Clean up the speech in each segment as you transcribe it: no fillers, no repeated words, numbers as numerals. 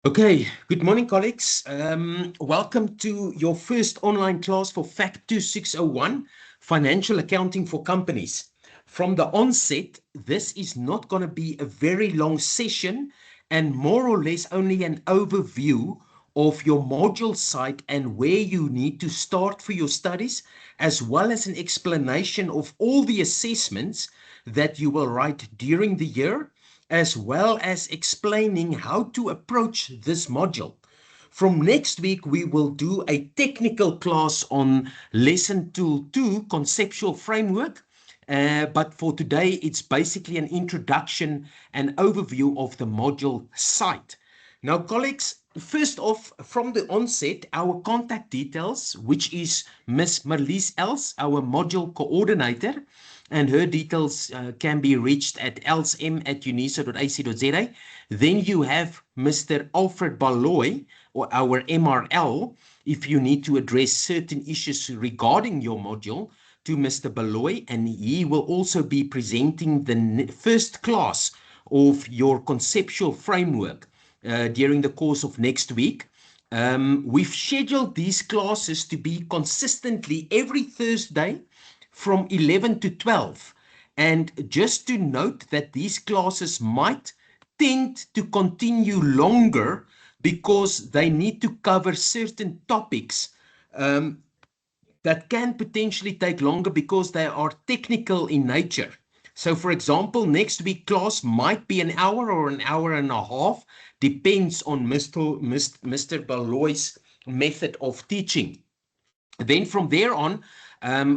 Okay, good morning, colleagues. Welcome to your first online class for FACT 2601, Financial Accounting for Companies. From the onset, this is not going to be a very long session and more or less only an overview of your module site and where you need to start for your studies, as well as an explanation of all the assessments that you will write during the year, as well as explaining how to approach this module. From next week, we will do a technical class on lesson tool 2, conceptual framework. But for today, it's basically an introduction and overview of the module site. Now, colleagues, first off, from the onset, our contact details, which is Miss Marlies Els, our module coordinator, and her details can be reached at lsm@unisa.ac.za. Then you have Mr. Alfred Baloy, or our MRL, if you need to address certain issues regarding your module, to Mr. Baloy, and he will also be presenting the first class of your conceptual framework during the course of next week. We've scheduled these classes to be consistently every Thursday from 11 to 12. And just to note that these classes might tend to continue longer because they need to cover certain topics that can potentially take longer because they are technical in nature. So, for example, next week class might be an hour or an hour and a half, depends on Mr. Baloy's method of teaching. Then from there on,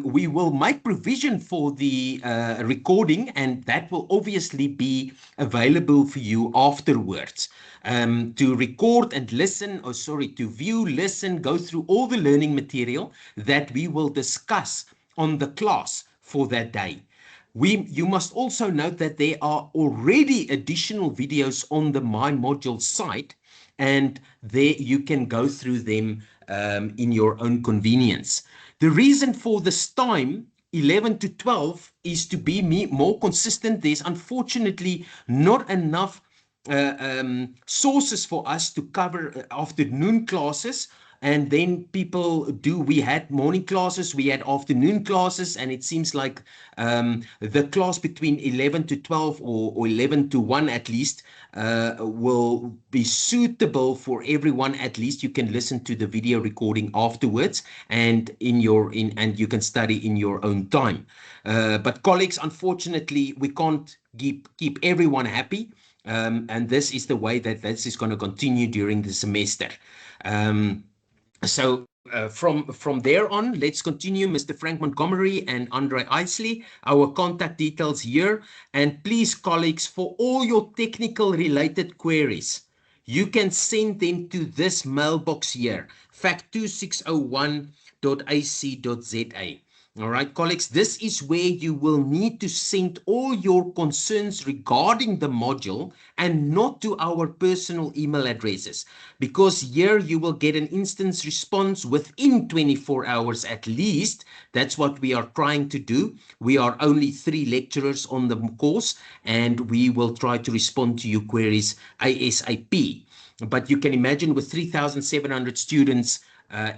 we will make provision for the recording, and that will obviously be available for you afterwards to record and listen, or sorry, to view, listen, go through all the learning material that we will discuss on the class for that day. You must also note that there are already additional videos on the My Module site, and there you can go through them in your own convenience. The reason for this time, 11 to 12, is to be more consistent. There's unfortunately not enough sources for us to cover afternoon classes, and then we had morning classes, we had afternoon classes, and it seems like the class between 11 to 12 or 11 to 1 at least will be suitable for everyone. At least you can listen to the video recording afterwards, and and you can study in your own time. But colleagues, unfortunately, we can't keep everyone happy. And this is the way that this is going to continue during the semester. From there on, let's continue. Mr. Frank Montgomery and Andre Isley, our contact details here. And please, colleagues, for all your technical related queries, you can send them to this mailbox here, fact2601.ac.za. All right, colleagues, this is where you will need to send all your concerns regarding the module and not to our personal email addresses, because here you will get an instant response within 24 hours at least. That's what we are trying to do. We are only 3 lecturers on the course, and we will try to respond to your queries ASAP. But you can imagine with 3,700 students,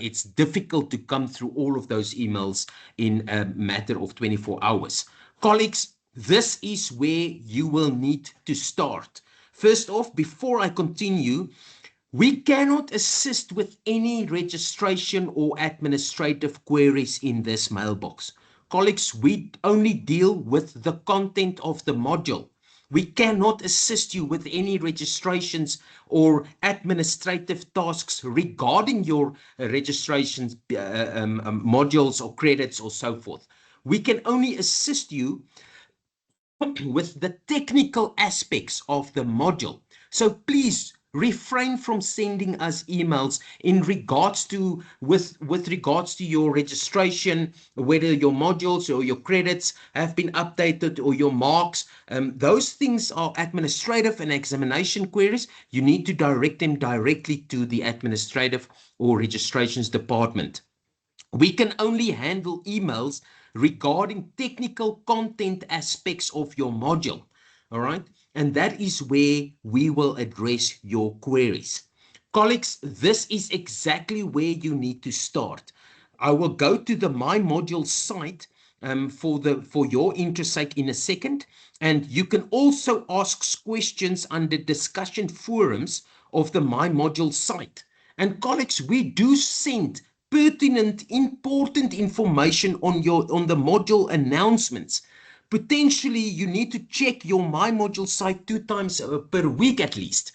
it's difficult to come through all of those emails in a matter of 24 hours. Colleagues, this is where you will need to start. First off, before I continue, we cannot assist with any registration or administrative queries in this mailbox. Colleagues, we only deal with the content of the module. We cannot assist you with any registrations or administrative tasks regarding your registrations, modules or credits or so forth. We can only assist you with the technical aspects of the module. So please refrain from sending us emails in regards to with regards to your registration, whether your modules or your credits have been updated or your marks. Those things are administrative and examination queries. You need to direct them directly to the administrative or registrations department. We can only handle emails regarding technical content aspects of your module. All right. And that is where we will address your queries. Colleagues, this is exactly where you need to start. I will go to the My Module site for your interest sake in a second, and you can also ask questions under discussion forums of the My Module site. And colleagues, we do send pertinent, important information on the module announcements. Potentially, you need to check your My Module site 2 times per week at least.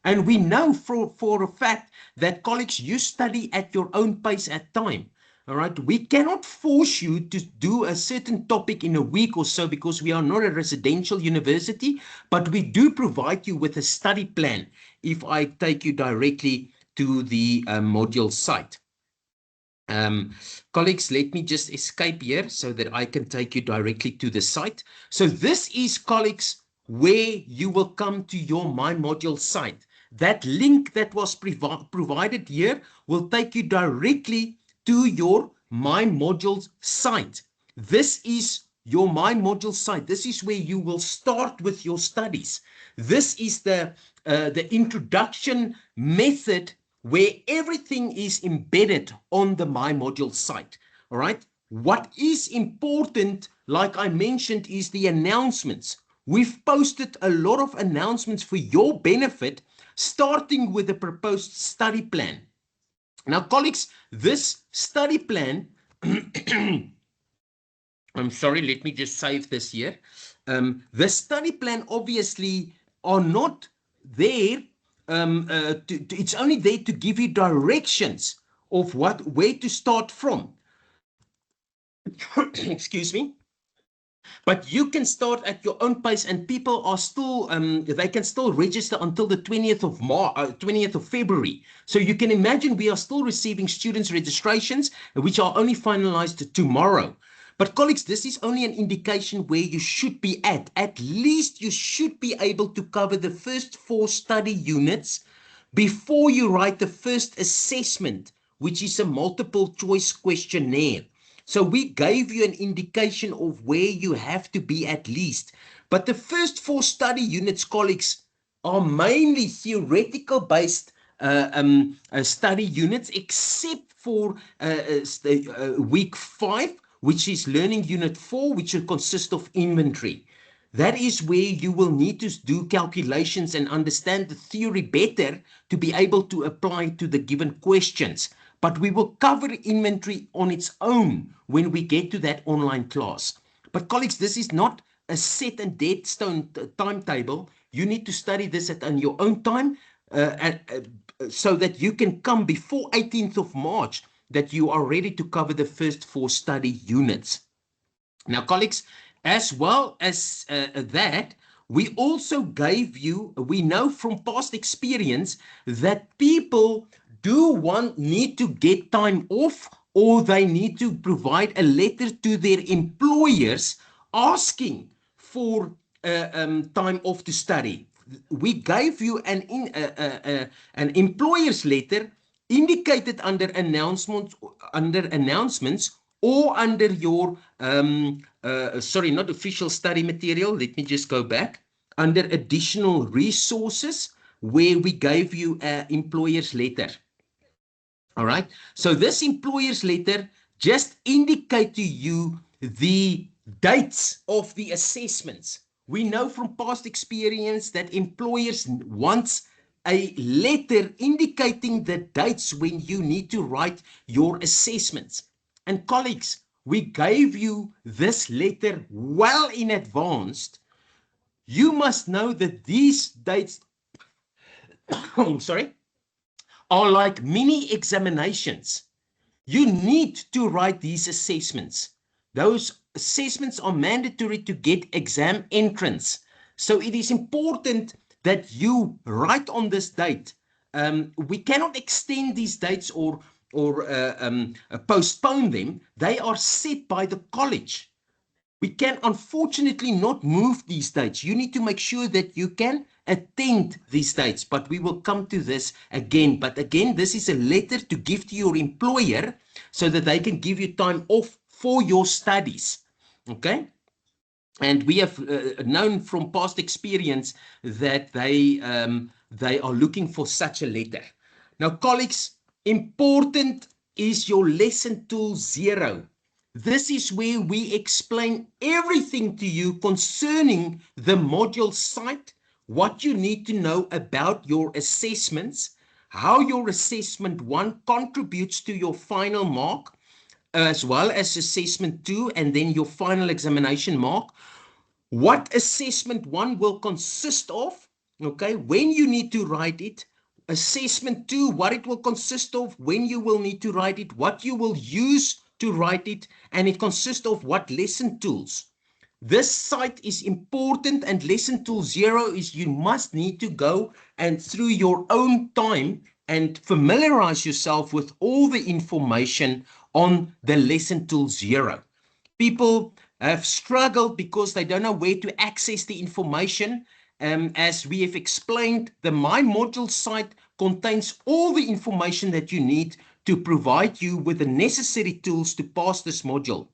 And we know for a fact that colleagues, you study at your own pace at time. All right. We cannot force you to do a certain topic in a week or so because we are not a residential university, but we do provide you with a study plan if I take you directly to the module site. Colleagues, let me just escape here so that I can take you directly to the site. So this is, colleagues, where you will come to your My Module site. That link that was provided here will take you directly to your My Modules site. This is your My Module site. This is where you will start with your studies. This is the introduction method where everything is embedded on the My Module site. All right. What is important, like I mentioned, is the announcements. We've posted a lot of announcements for your benefit, starting with the proposed study plan. Now, colleagues, this study plan, I'm sorry, let me just save this here. The study plan obviously are not there. It's only there to give you directions of where to start from. Excuse me. But you can start at your own pace, and people are still, they can still register until the 20th of March, 20th of February. So you can imagine we are still receiving students' registrations, which are only finalized tomorrow. But colleagues, this is only an indication where you should be at. At least you should be able to cover the first 4 study units before you write the first assessment, which is a multiple choice questionnaire. So we gave you an indication of where you have to be at least. But the first 4 study units, colleagues, are mainly theoretical based study units, except for week 5, which is learning unit 4, which will consist of inventory. That is where you will need to do calculations and understand the theory better to be able to apply to the given questions. But we will cover inventory on its own when we get to that online class. But colleagues, this is not a set and dead stone timetable. You need to study this on your own time so that you can come before 18th of March, that you are ready to cover the first 4 study units. Now, colleagues, as well as that, we also gave you, we know from past experience that people need to get time off, or they need to provide a letter to their employers asking for time off to study. We gave you an employer's letter indicated under announcements, or under your sorry, not official study material. Let me just go back under additional resources, where we gave you an employer's letter. All right. So this employer's letter just indicate to you the dates of the assessments. We know from past experience that employers want a letter indicating the dates when you need to write your assessments. And colleagues, we gave you this letter well in advance. You must know that these dates, sorry, are like mini examinations. You need to write these assessments. Those assessments are mandatory to get exam entrance. So it is important that you write on this date. We cannot extend these dates or postpone them. They are set by the college. We can unfortunately not move these dates. You need to make sure that you can attend these dates, but we will come to this again. But again, this is a letter to give to your employer so that they can give you time off for your studies. Okay? And we have known from past experience that they are looking for such a letter. Now, colleagues, important is your lesson tool 0. This is where we explain everything to you concerning the module site, what you need to know about your assessments, how your assessment 1 contributes to your final mark, as well as assessment 2 and then your final examination mark, what assessment 1 will consist of, okay, when you need to write it, assessment 2, what it will consist of, when you will need to write it, what you will use to write it, and it consists of what lesson tools. This site is important, and lesson tool 0 is you must need to go and through your own time and familiarize yourself with all the information on the lesson tool 0. People have struggled because they don't know where to access the information. As we have explained, the My Module site contains all the information that you need to provide you with the necessary tools to pass this module.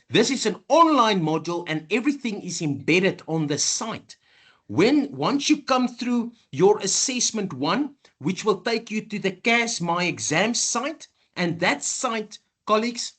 This is an online module and everything is embedded on the site. Once you come through your assessment 1, which will take you to the CAS My Exam site, and that site, colleagues,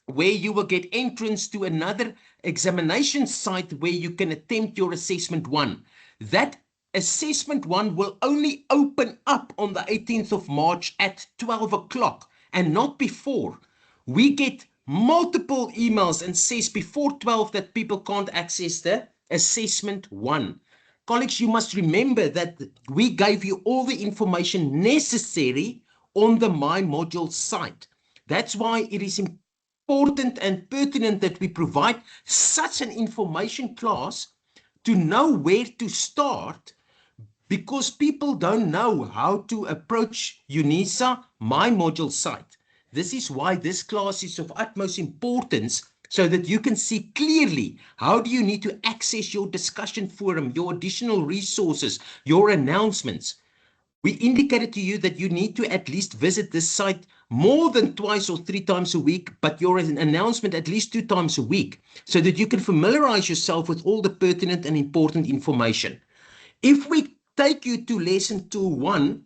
where you will get entrance to another examination site where you can attempt your assessment 1. That assessment 1 will only open up on the 18th of March at 12 o'clock and not before. We get multiple emails and says before 12 that people can't access the assessment 1. Colleagues, you must remember that we gave you all the information necessary on the My Module site. That's why it is important and pertinent that we provide such an information class to know where to start, because people don't know how to approach UNISA My Module site. This is why this class is of utmost importance, so that you can see clearly how do you need to access your discussion forum, your additional resources, your announcements. We indicated to you that you need to at least visit this site more than 2 or 3 times a week, but your announcement at least 2 times a week, so that you can familiarize yourself with all the pertinent and important information. If we take you to lesson tool 1,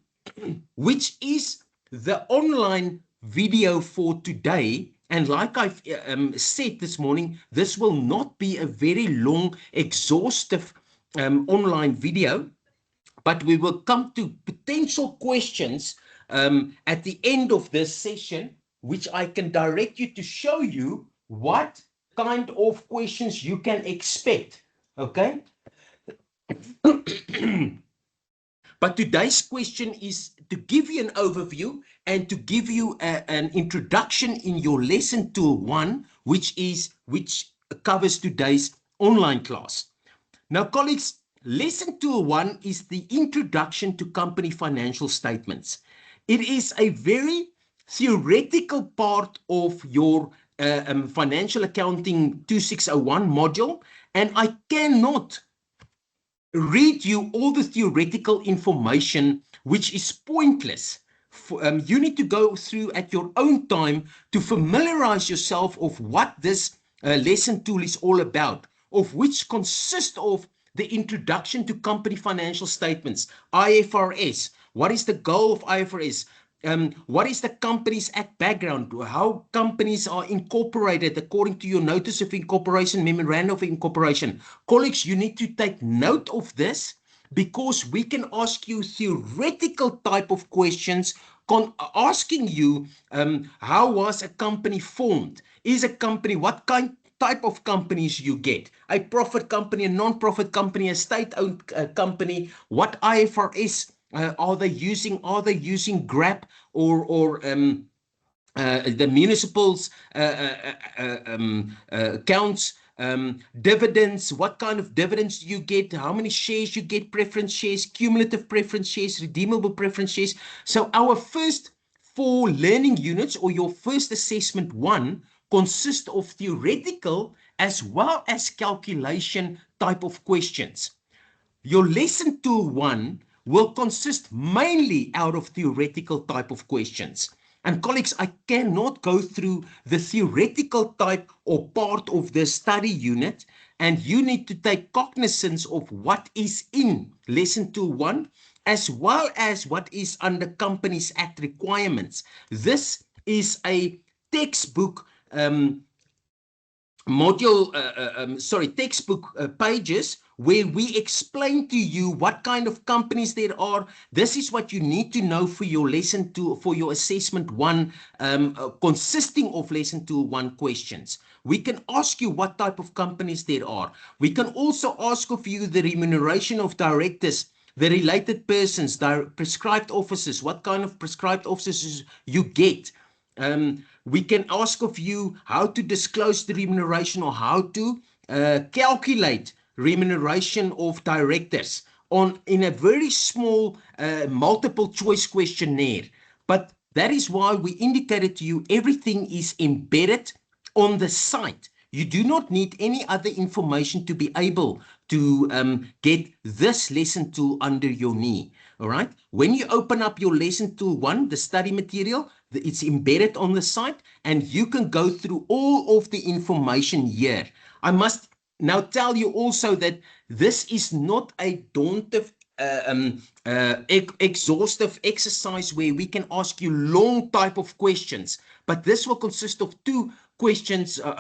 which is the online video for today, and like I've said this morning, this will not be a very long, exhaustive online video, but we will come to potential questions at the end of this session, which I can direct you to show you what kind of questions you can expect, okay? But today's question is to give you an overview and to give you an introduction in your lesson tool 1, which covers today's online class. Now, colleagues, lesson tool 1 is the introduction to company financial statements. It is a very theoretical part of your financial accounting 2601 module, and I cannot read you all the theoretical information, which is pointless. You need to go through at your own time to familiarize yourself of what this lesson tool is all about, of which consists of the introduction to company financial statements, IFRS. What is the goal of IFRS? What is the Companies Act background? How companies are incorporated according to your notice of incorporation, memorandum of incorporation. Colleagues, you need to take note of this, because we can ask you theoretical type of questions asking you how was a company formed? Is a company, what type of companies you get? A profit company, a non-profit company, a state-owned company? What IFRS are they using? Are they using GRAP or the municipals accounts? Dividends, what kind of dividends do you get? How many shares you get? Preference shares, cumulative preference shares, redeemable preference shares. So our first 4 learning units, or your first assessment 1, consist of theoretical as well as calculation type of questions. Your lesson tool 1 will consist mainly out of theoretical type of questions. And colleagues, I cannot go through the theoretical type or part of the study unit, and you need to take cognizance of what is in lesson tool 1 as well as what is under Companies Act requirements. This is a textbook textbook pages where we explain to you what kind of companies there are. This is what you need to know for your lesson 2, for your assessment 1, consisting of lesson 2 1 questions. We can ask you what type of companies there are. We can also ask of you the remuneration of directors, the related persons, prescribed officers, what kind of prescribed officers you get. We can ask of you how to disclose the remuneration or how to calculate remuneration of directors in a very small multiple choice questionnaire. But that is why we indicated to you everything is embedded on the site. You do not need any other information to be able to get this lesson tool under your knee. All right. When you open up your lesson tool 1, the study material, it's embedded on the site, and you can go through all of the information here. I must now tell you also that this is not a daunting, exhaustive exercise where we can ask you long type of questions, but this will consist of 2 questions, 2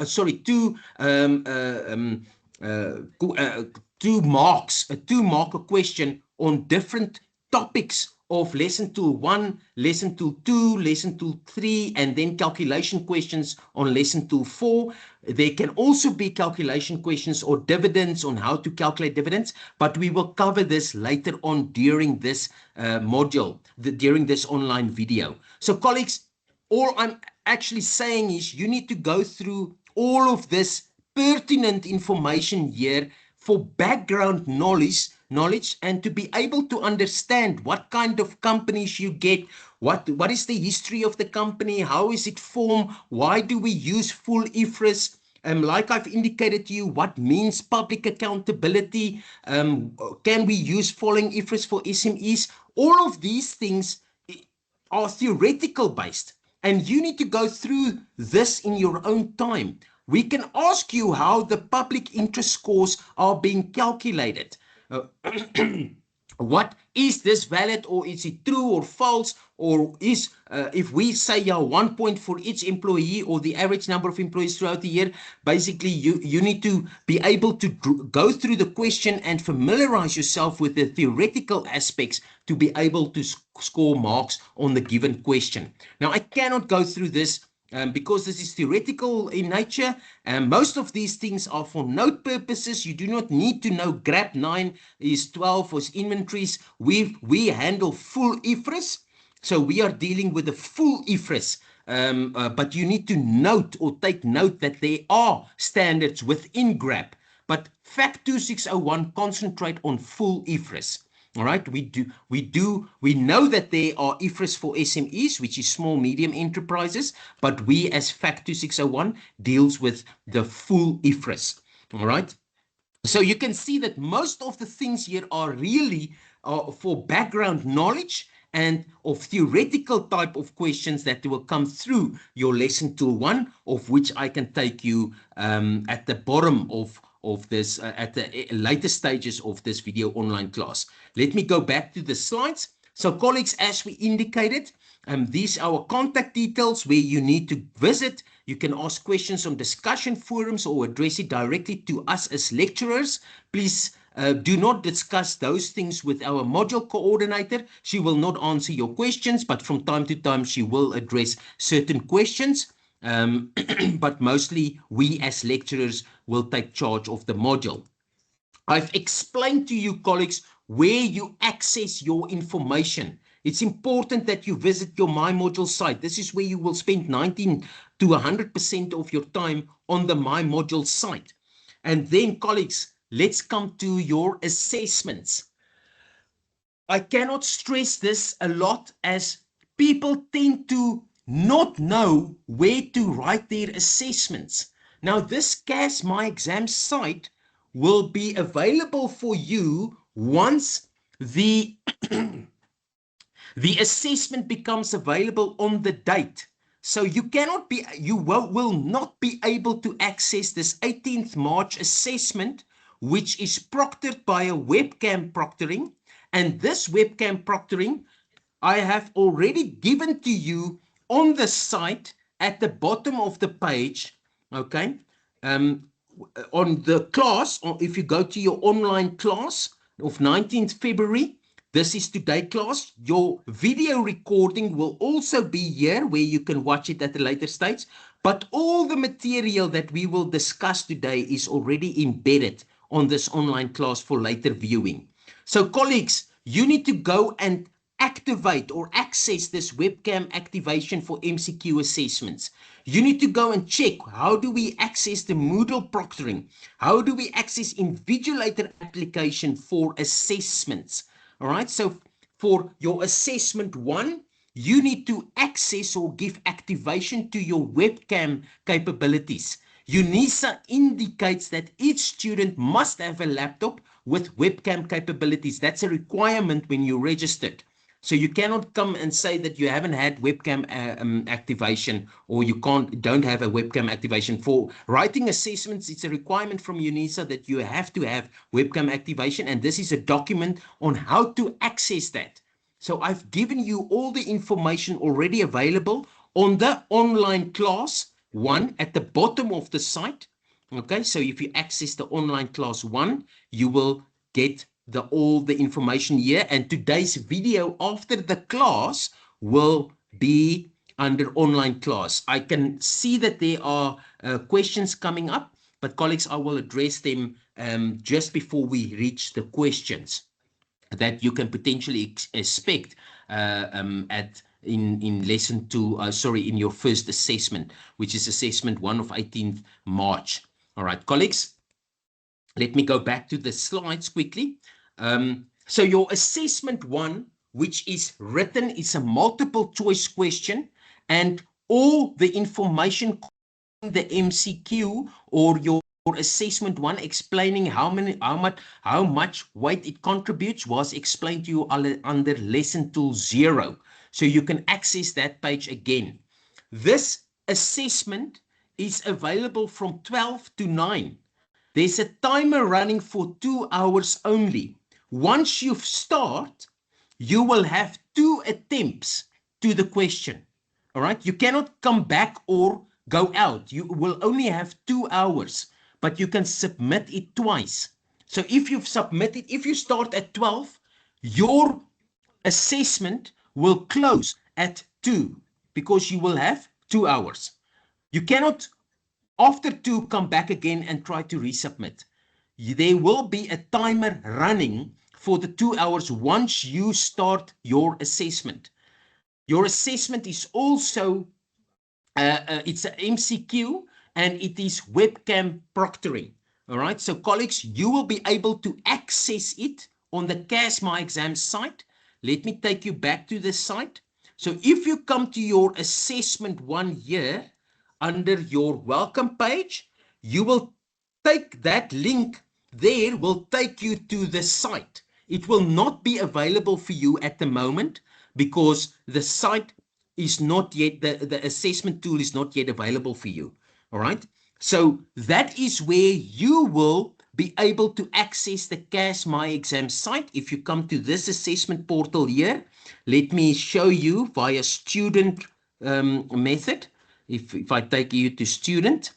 marks, a 2-marker question on different topics of lesson tool 1, lesson tool 2, lesson tool 3, and then calculation questions on lesson tool 4. There can also be calculation questions or dividends on how to calculate dividends, but we will cover this later on during this module, during this online video. So colleagues, all I'm actually saying is you need to go through all of this pertinent information here for background knowledge and to be able to understand what kind of companies you get, what is the history of the company, how is it formed, why do we use full IFRS, like I've indicated to you, what means public accountability, can we use following IFRS for SMEs. All of these things are theoretical based, and you need to go through this in your own time. We can ask you how the public interest scores are being calculated. What is this valid, or is it true or false, or is if we say 1 point for each employee or the average number of employees throughout the year, basically you need to be able to go through the question and familiarize yourself with the theoretical aspects to be able to score marks on the given question. Now I cannot go through this because this is theoretical in nature, and most of these things are for note purposes. You do not need to know GRAP 9 is 12 or inventories. We handle full IFRS, so we are dealing with the full IFRS. But you need to note or take note that there are standards within GRAP, but FAC 2601 concentrate on full IFRS. All right, we know that there are IFRS for SMEs, which is small, medium enterprises, but we as FAC 2601 deals with the full IFRS. All right, so you can see that most of the things here are really for background knowledge and of theoretical type of questions that will come through your lesson tool 1, of which I can take you at the bottom of this at the later stages of this video online class. Let me go back to the slides. So colleagues, as we indicated, these are our contact details where you need to visit. You can ask questions on discussion forums or address it directly to us as lecturers. Please do not discuss those things with our module coordinator. She will not answer your questions, but from time to time she will address certain questions. But mostly we as lecturers will take charge of the module. I've explained to you, colleagues, where you access your information. It's important that you visit your My Module site. This is where you will spend 19 to 100% of your time on the My Module site. And then, colleagues, let's come to your assessments. I cannot stress this a lot, as people tend to not know where to write their assessments. Now, this CAS My Exam site will be available for you once the the assessment becomes available on the date. So you will not be able to access this 18th March assessment, which is proctored by a webcam proctoring, And this webcam proctoring, I have already given to you on the site at the bottom of the page, okay? On the class, or if you go to your online class of 19th February, this is today class, your video recording will also be here where you can watch it at a later stage. But all the material that we will discuss today is already embedded on this online class for later viewing. So colleagues, you need to go and activate or access this webcam activation for MCQ assessments. You need to go and check, how do we access the Moodle proctoring? How do we access Invigilator application for assessments? All right, so for your assessment 1, you need to access or give activation to your webcam capabilities. UNISA indicates that each student must have a laptop with webcam capabilities. That's a requirement when you registered. So you cannot come and say that you haven't had webcam activation, or you don't have a webcam activation. For writing assessments, it's a requirement from UNISA that you have to have webcam activation, and this is a document on how to access that. So I've given you all the information already available on the online class 1 at the bottom of the site. Okay, so if you access the online class 1, you will get all the information here, and today's video after the class will be under online class. I can see that there are questions coming up, but colleagues, I will address them just before we reach the questions that you can potentially expect in lesson 2, in your first assessment, which is assessment 1 of 18th March. All right, colleagues, let me go back to the slides quickly. So your assessment 1, which is written, is a multiple choice question, and all the information in the MCQ or your assessment 1 explaining how much weight it contributes was explained to you under lesson tool 0. So you can access that page again. This assessment is available from 12 to 9. There's a timer running for 2 hours only. Once you start, you will have 2 attempts to the question. All right, you cannot come back or go out. You will only have 2 hours, but you can submit it twice. So if you've submitted, if you start at 12, your assessment will close at 2 because you will have 2 hours. You cannot, after 2, come back again and try to resubmit. There will be a timer running for the 2 hours once you start your assessment. Your assessment is also, it's an MCQ, and it is webcam proctoring. All right, so colleagues, you will be able to access it on the CAS My Exam site. Let me take you back to this site. So if you come to your assessment 1 here, under your welcome page, you will take that link there, will take you to the site. It will not be available for you at the moment because the site is not yet, the assessment tool is not yet available for you. All right. So that is where you will be able to access the CAS My Exam site. If you come to this assessment portal here, let me show you via student method. If I take you to student,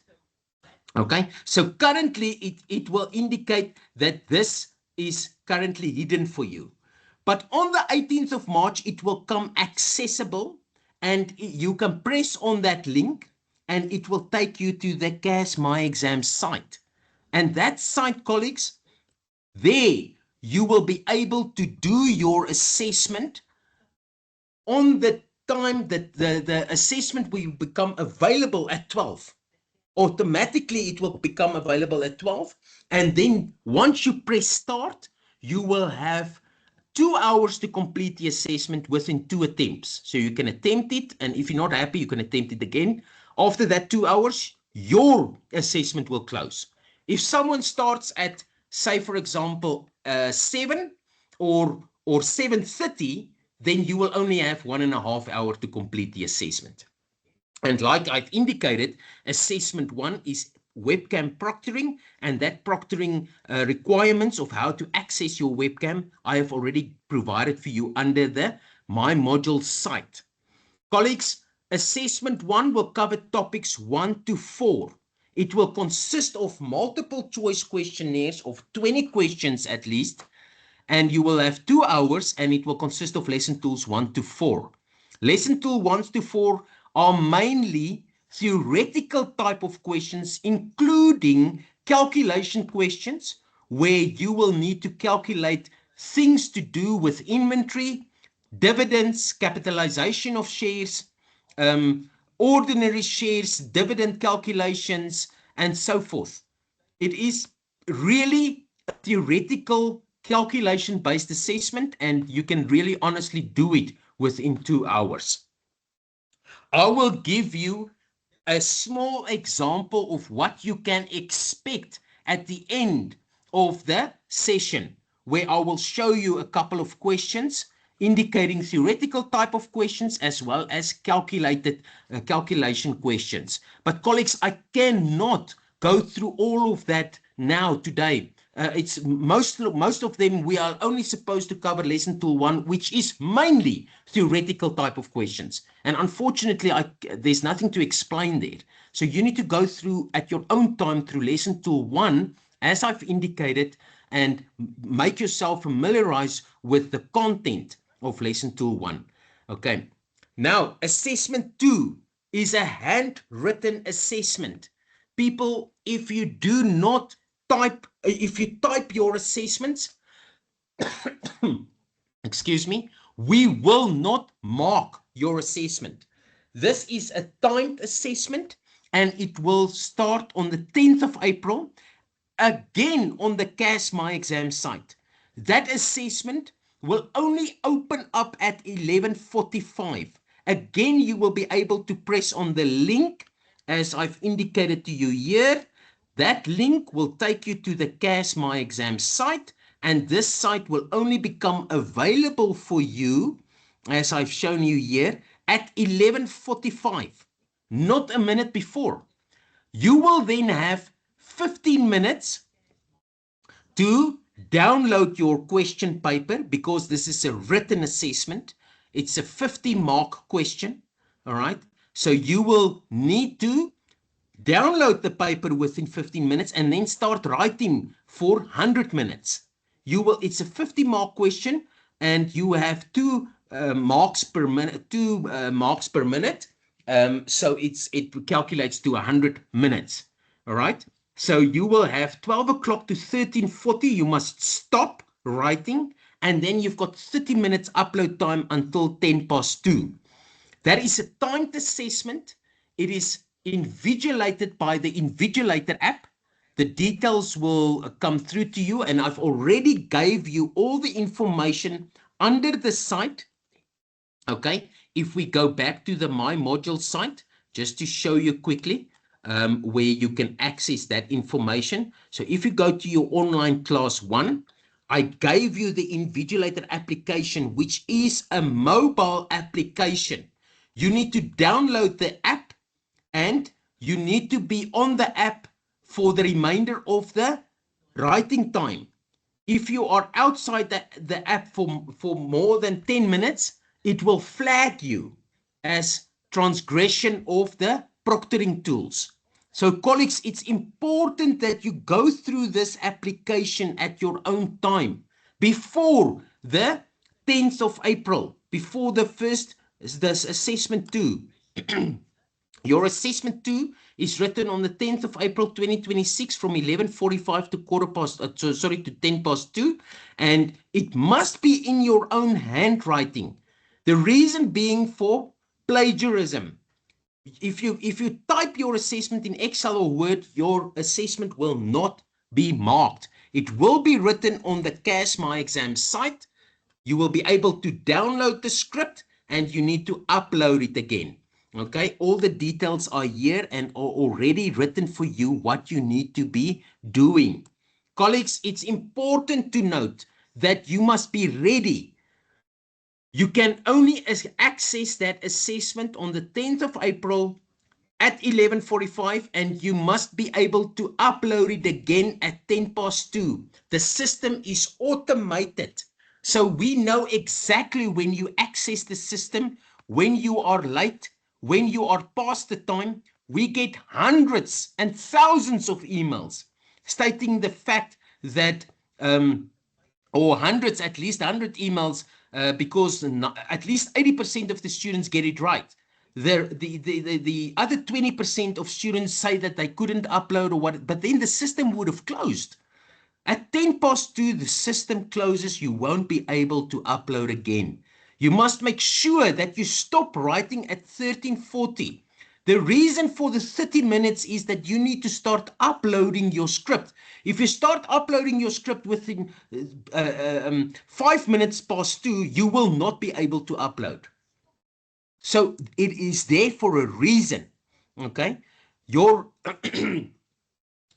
okay, so currently it will indicate that this is currently hidden for you. But on the 18th of March, it will come accessible, and you can press on that link and it will take you to the CAS My Exam site. And that site, colleagues, there you will be able to do your assessment on the time that the assessment will become available at 12. Automatically, it will become available at 12. And then once you press start, you will have 2 hours to complete the assessment within 2 attempts. So you can attempt it, and if you're not happy, you can attempt it again. After that 2 hours, your assessment will close. If someone starts at, say, for example, 7 or 7:30, then you will only have 1.5 hours to complete the assessment. And like I've indicated, assessment 1 is webcam proctoring, and that proctoring requirements of how to access your webcam, I have already provided for you under the My Module site. Colleagues, assessment 1 will cover topics 1 to 4. It will consist of multiple choice questionnaires of 20 questions at least, and you will have 2 hours, and it will consist of lesson tools 1 to 4. Lesson tool 1 to 4 are mainly theoretical type of questions, including calculation questions, where you will need to calculate things to do with inventory, dividends, capitalization of shares, ordinary shares, dividend calculations, and so forth. It is really a theoretical calculation-based assessment, and you can really honestly do it within 2 hours. I will give you a small example of what you can expect at the end of the session, where I will show you a couple of questions indicating theoretical type of questions as well as calculation questions. But colleagues, I cannot go through all of that now today. It's most of them we are only supposed to cover lesson tool 1, which is mainly theoretical type of questions. And unfortunately, there's nothing to explain there. So you need to go through at your own time through lesson tool 1, as I've indicated, and make yourself familiarize with the content of lesson tool 1. Okay. Now, assessment 2 is a handwritten assessment. People, if you type your assessments, excuse me, we will not mark your assessment. This is a timed assessment, and it will start on the 10th of April, again on the CAS My Exam site. That assessment will only open up at 11:45. Again, you will be able to press on the link as I've indicated to you here. That link will take you to the CAS My Exam site, and this site will only become available for you, as I've shown you here, at 11:45, not a minute before. You will then have 15 minutes to download your question paper, because this is a written assessment. It's a 50-mark question, all right? So you will need to download the paper within 15 minutes and then start writing for 100 minutes. It's a 50-mark question, and you have 2 marks per minute, 2 marks per minute. So it calculates to 100 minutes, all right? So you will have 12 o'clock to 13:40. You must stop writing, and then you've got 30 minutes upload time until 2:10. That is a timed assessment. It is invigilated by the Invigilator app. The details will come through to you, and I've already gave you all the information under the site. Okay, if we go back to the My Module site, just to show you quickly where you can access that information. So if you go to your online class 1, I gave you the Invigilator application, which is a mobile application. You need to download the app, and you need to be on the app for the remainder of the writing time. If you are outside the app for more than 10 minutes, it will flag you as transgression of the proctoring tools. So colleagues, it's important that you go through this application at your own time before the 10th of April, before this assessment 2. Your assessment 2 is written on the 10th of April 2026 from 11:45 to 10:02, and it must be in your own handwriting. The reason being for plagiarism. If you type your assessment in Excel or Word, your assessment will not be marked. It will be written on the CAS My Exam site. You will be able to download the script, and you need to upload it again. Okay, all the details are here and are already written for you what you need to be doing. Colleagues, it's important to note that you must be ready. You can only access that assessment on the 10th of April at 11:45, and you must be able to upload it again at 2:10. The system is automated. So we know exactly when you access the system, when you are late, when you are past the time. We get hundreds and thousands of emails stating the fact that, or hundreds, at least 100 emails, because at least 80% of the students get it right. The other 20% of students say that they couldn't upload or what, but then the system would have closed. At 2:10, the system closes. You won't be able to upload again. You must make sure that you stop writing at 13:40. The reason for the 30 minutes is that you need to start uploading your script. If you start uploading your script within 5 minutes past 2, you will not be able to upload. So it is there for a reason. Okay? Your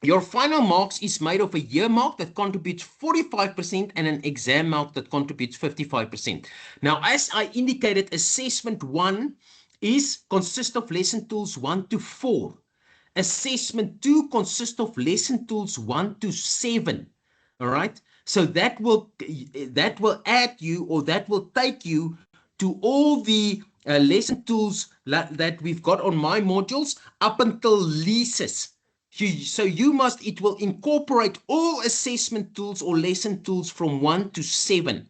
Your final marks is made of a year mark that contributes 45% and an exam mark that contributes 55%. Now, as I indicated, assessment 1 consists of lesson tools 1 to 4. Assessment 2 consists of lesson tools 1 to 7. All right. So that will add you, or that will take you to all the lesson tools that we've got on my modules up until leases. So it will incorporate all assessment tools or lesson tools from 1 to 7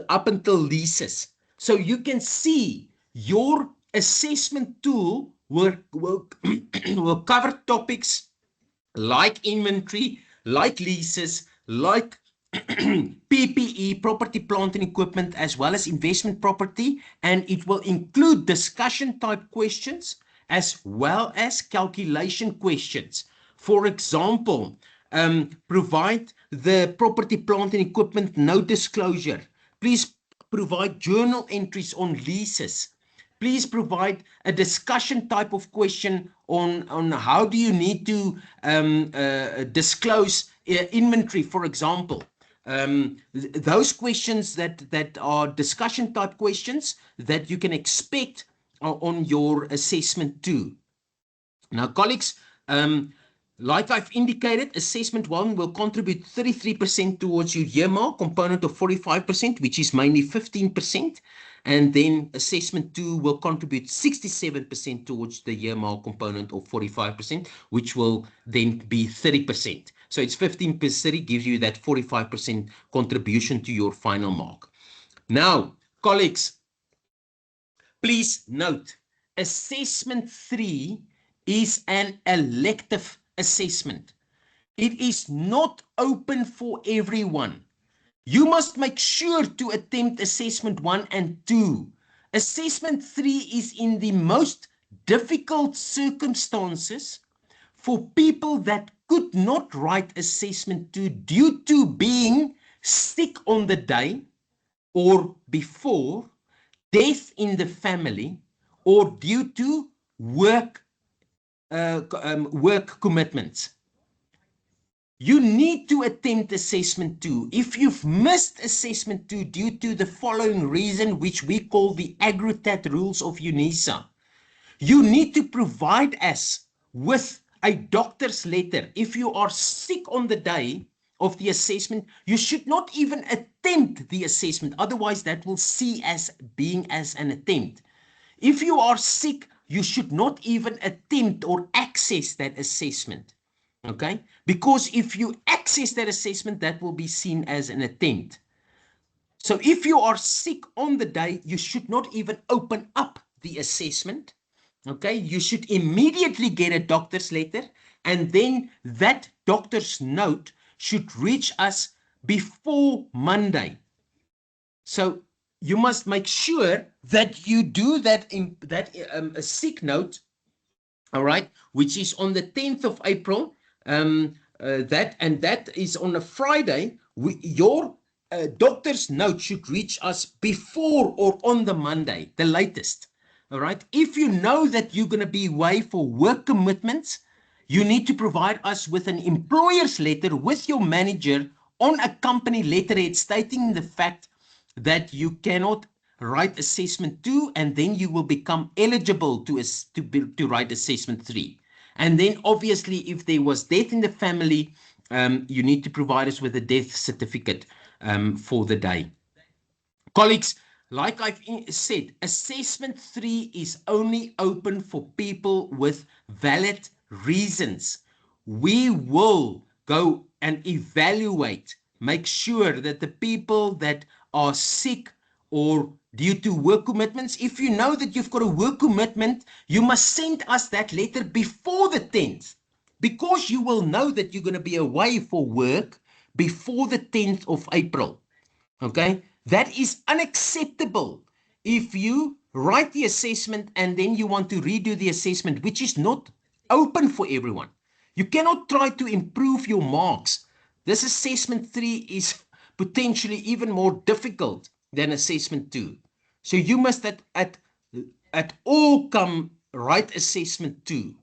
up until leases. So you can see your assessment tool will cover topics like inventory, like leases, like PPE, property, plant and equipment, as well as investment property, and it will include discussion type questions as well as calculation questions. For example, provide the property, plant and equipment no disclosure. Please provide journal entries on leases. Please provide a discussion type of question on how do you need to disclose inventory, for example. Those questions that are discussion type questions that you can expect on your assessment too. Now, colleagues, like I've indicated, assessment 1 will contribute 33% towards your year mark component of 45%, which is mainly 15%. And then assessment 2 will contribute 67% towards the year mark component of 45%, which will then be 30%. So it's 15% gives you that 45% contribution to your final mark. Now, colleagues, please note, assessment 3 is an elective assessment. It is not open for everyone. You must make sure to attempt assessment 1 and 2. Assessment 3 is in the most difficult circumstances for people that could not write assessment 2 due to being sick on the day or before, death in the family, or due to work commitments. You need to attempt assessment 2. If you've missed assessment 2 due to the following reason, which we call the AGROTAT rules of UNISA, you need to provide us with a doctor's letter. If you are sick on the day of the assessment, you should not even attempt the assessment. Otherwise, that will see as being as an attempt. If you are sick, you should not even attempt or access that assessment. Okay? Because if you access that assessment, that will be seen as an attempt. So if you are sick on the day, you should not even open up the assessment. Okay? You should immediately get a doctor's letter, and then that doctor's note should reach us before Monday. So you must make sure that you do that a sick note, all right, which is on the 10th of April. That is on a Friday. Your doctor's note should reach us before or on the Monday, the latest. All right. If you know that you're going to be away for work commitments, you need to provide us with an employer's letter with your manager on a company letterhead stating the fact that you cannot write assessment 2, and then you will become eligible to write assessment 3. And then obviously, if there was death in the family, you need to provide us with a death certificate for the day. Colleagues, like I've said, assessment 3 is only open for people with valid reasons. We will go and evaluate, make sure that the people that are sick or due to work commitments, if you know that you've got a work commitment, you must send us that letter before the 10th, because you will know that you're going to be away for work before the 10th of April. Okay, that is unacceptable. If you write the assessment and then you want to redo the assessment, which is not open for everyone, you cannot try to improve your marks. This assessment 3 is potentially even more difficult than assessment 2. So you must at all come write assessment 2.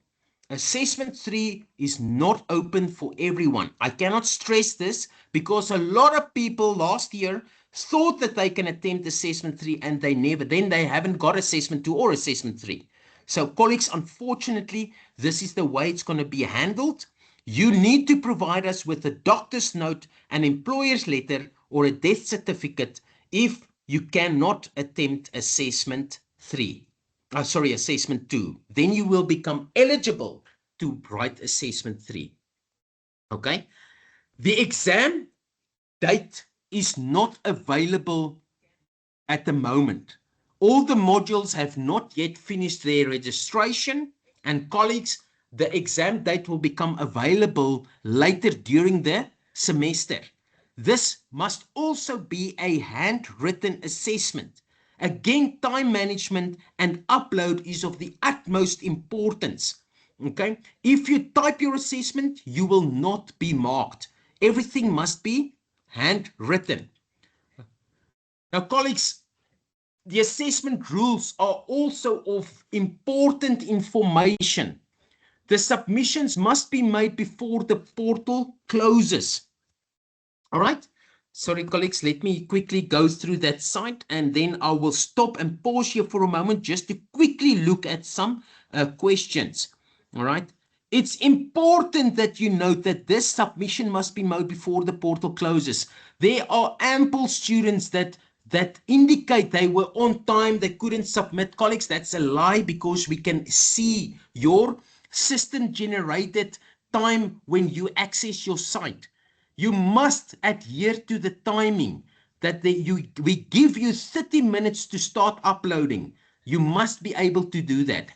Assessment 3 is not open for everyone. I cannot stress this because a lot of people last year thought that they can attempt assessment 3 and then they haven't got assessment 2 or assessment 3. So colleagues, unfortunately, this is the way it's going to be handled. You need to provide us with a doctor's note, an employer's letter, or a death certificate if you cannot attempt assessment 3. Assessment 2. Then you will become eligible to write assessment 3. Okay? The exam date is not available at the moment. All the modules have not yet finished their registration, and colleagues, the exam date will become available later during the semester. This must also be a handwritten assessment. Again, time management and upload is of the utmost importance. Okay, if you type your assessment, you will not be marked. Everything must be handwritten. Now, colleagues, the assessment rules are also of important information. The submissions must be made before the portal closes. All right. Sorry, colleagues, let me quickly go through that site, and then I will stop and pause here for a moment just to quickly look at some questions. All right. It's important that you note that this submission must be made before the portal closes. There are ample students that indicate they were on time, they couldn't submit. Colleagues, that's a lie, because we can see your system generated time when you access your site. You must adhere to the timing that we give you 30 minutes to start uploading. You must be able to do that.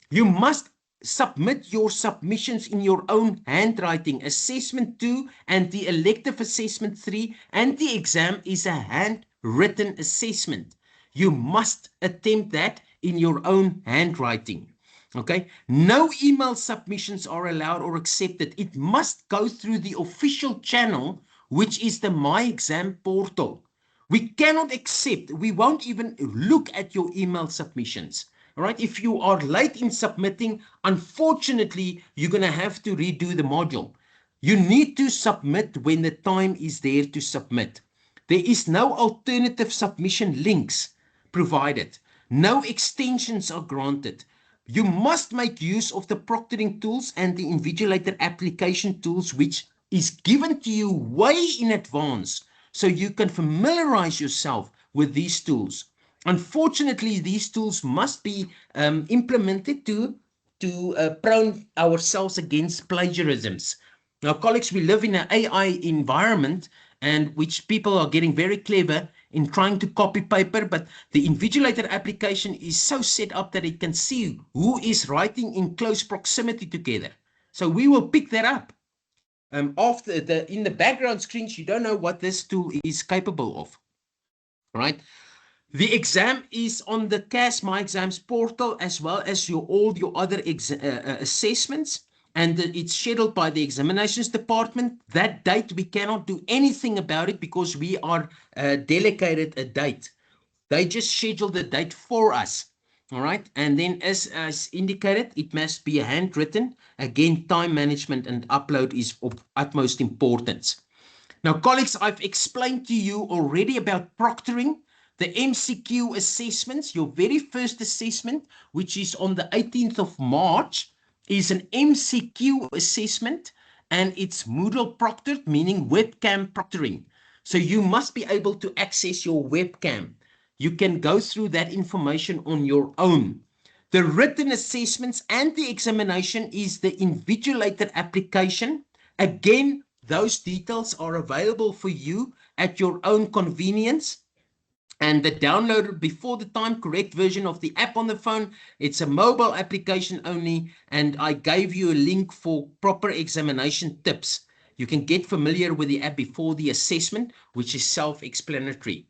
You must submit your submissions in your own handwriting. Assessment 2 and the elective assessment 3 and the exam is a handwritten assessment. You must attempt that in your own handwriting. Okay, no email submissions are allowed or accepted. It must go through the official channel, which is the My Exam portal. We cannot accept, we won't even look at your email submissions. All right, if you are late in submitting, unfortunately, you're going to have to redo the module. You need to submit when the time is there to submit. There is no alternative submission links provided. No extensions are granted. You must make use of the proctoring tools and the invigilator application tools, which is given to you way in advance, so you can familiarize yourself with these tools. Unfortunately, these tools must be implemented to prone ourselves against plagiarisms. Now, colleagues, we live in an AI environment, and which people are getting very clever in trying to copy paper, but the invigilator application is so set up that it can see who is writing in close proximity together. So we will pick that up. In the background screens, you don't know what this tool is capable of. Right? The exam is on the CAS My Exams portal, as well as all your other assessments, and it's scheduled by the examinations department. That date, we cannot do anything about it because we are delegated a date. They just schedule the date for us. All right. And then as indicated, it must be handwritten. Again, time management and upload is of utmost importance. Now, colleagues, I've explained to you already about proctoring. The MCQ assessments, your very first assessment, which is on the 18th of March, is an MCQ assessment, and it's Moodle proctored, meaning webcam proctoring. So you must be able to access your webcam. You can go through that information on your own. The written assessments and the examination is the invigilator application. Again, those details are available for you at your own convenience. And the downloaded before the time correct version of the app on the phone. It's a mobile application only, and I gave you a link for proper examination tips. You can get familiar with the app before the assessment, which is self-explanatory.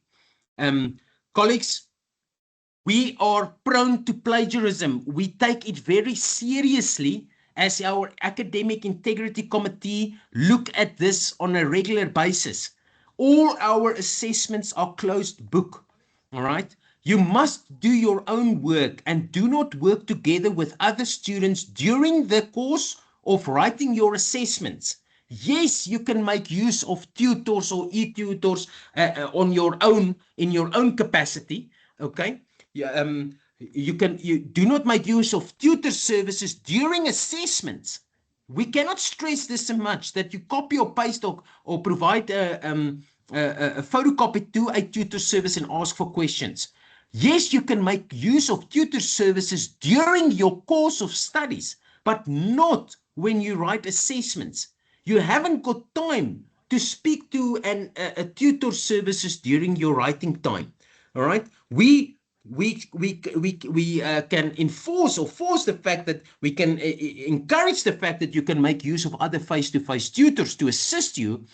Colleagues, we are prone to plagiarism. We take it very seriously as our academic integrity committee look at this on a regular basis. All our assessments are closed book, all right? You must do your own work and do not work together with other students during the course of writing your assessments. Yes, you can make use of tutors or e-tutors on your own, in your own capacity, okay? Yeah, you do not make use of tutor services during assessments. We cannot stress this so much that you copy or paste or provide a photocopy to a tutor service and ask for questions. Yes, you can make use of tutor services during your course of studies, but not when you write assessments. You haven't got time to speak to a tutor services during your writing time. All right, we can enforce or force the fact that we can encourage the fact that you can make use of other face-to-face tutors to assist you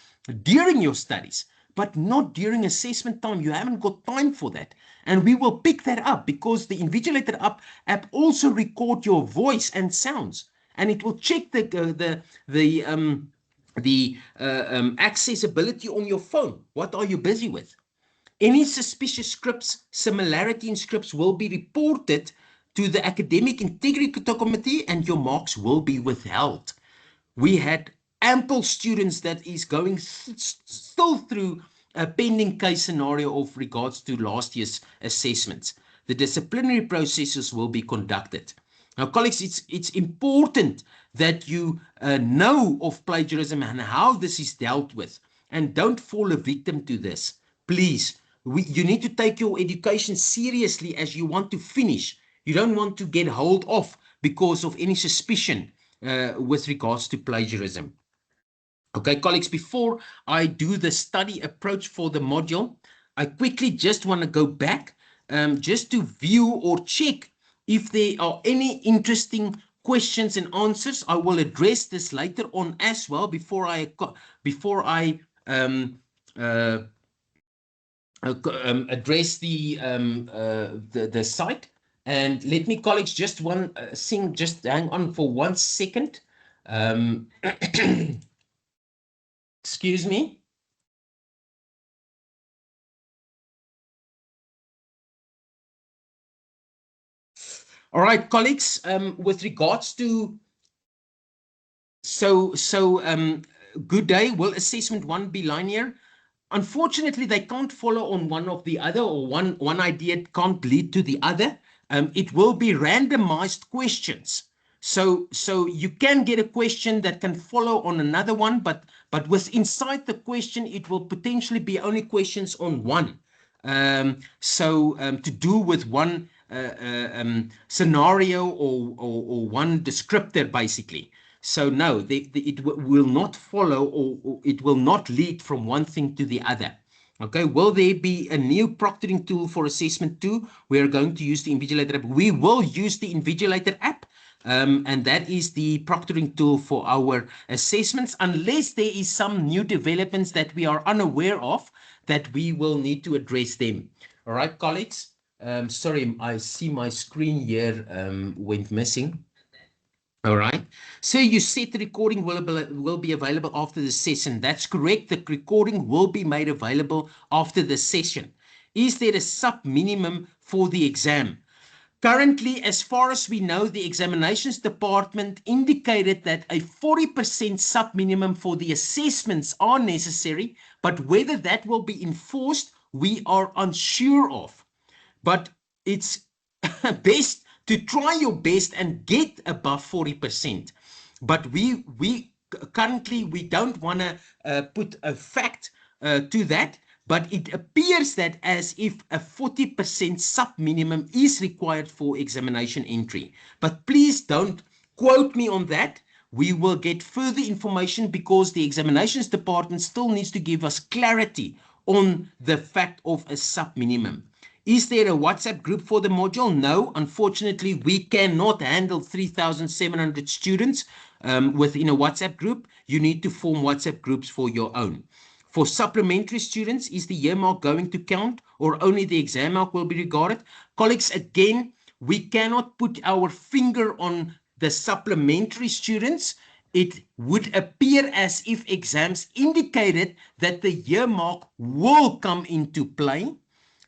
during your studies, but not during assessment time. You haven't got time for that. And we will pick that up because the Invigilator app also record your voice and sounds, and it will check the accessibility on your phone. What are you busy with? Any suspicious scripts, similarity in scripts will be reported to the Academic Integrity Committee and your marks will be withheld. We had ample students that is going still through a pending case scenario of regards to last year's assessments. The disciplinary processes will be conducted. Now, colleagues, it's important that you know of plagiarism and how this is dealt with, and don't fall a victim to this. Please, you need to take your education seriously as you want to finish. You don't want to get hold off because of any suspicion with regards to plagiarism. Okay, colleagues, before I do the study approach for the module, I quickly just want to go back just to view or check if there are any interesting questions and answers. I will address this later on as well before I address the site. And let me, colleagues, just one thing, just hang on for 1 second. Excuse me. All right, colleagues, with regards to good day, will assessment 1 be linear? Unfortunately, they can't follow on one of the other, or one idea can't lead to the other. It will be randomized questions. So you can get a question that can follow on another one, but with inside the question, it will potentially be only questions on one. To do with one scenario or one descriptor, basically. So no, it will not follow, or it will not lead from one thing to the other. Okay, will there be a new proctoring tool for assessment 2? We are going to use the Invigilator app. We will use the Invigilator app, and that is the proctoring tool for our assessments, unless there is some new developments that we are unaware of, that we will need to address them. All right, colleagues. Sorry, I see my screen here went missing. All right. So you said the recording will be available after the session. That's correct. The recording will be made available after the session. Is there a sub minimum for the exam? Currently, as far as we know, the examinations department indicated that a 40% sub minimum for the assessments are necessary, but whether that will be enforced we are unsure of. But it's best to try your best and get above 40%. But we currently we don't want to put a fact to that, but it appears that as if a 40% sub minimum is required for examination entry. But please don't quote me on that. We will get further information because the examinations department still needs to give us clarity on the fact of a sub minimum. Is there a WhatsApp group for the module? No, unfortunately, we cannot handle 3,700 students within a WhatsApp group. You need to form WhatsApp groups for your own. For supplementary students, is the year mark going to count or only the exam mark will be regarded? Colleagues, again, we cannot put our finger on the supplementary students. It would appear as if exams indicated that the year mark will come into play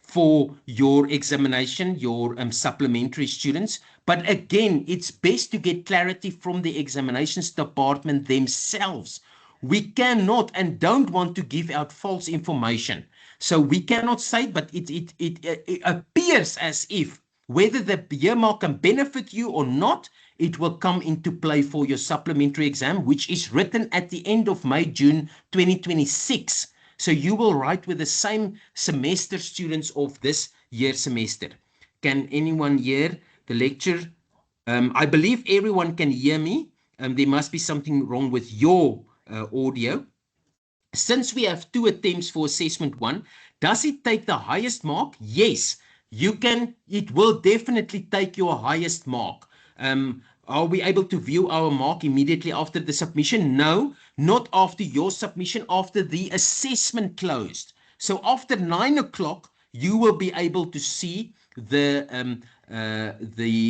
for your examination, your supplementary students. But again, it's best to get clarity from the examinations department themselves. We cannot and don't want to give out false information. So we cannot say, but it appears as if whether the year mark can benefit you or not, it will come into play for your supplementary exam, which is written at the end of May, June 2026. So you will write with the same semester students of this year semester. Can anyone hear the lecture? I believe everyone can hear me. There must be something wrong with your audio. Since we have 2 attempts for assessment 1, does it take the highest mark? Yes, you can. It will definitely take your highest mark. Are we able to view our mark immediately after the submission? No, not after your submission, after the assessment closed. So after 9 o'clock, you will be able to see the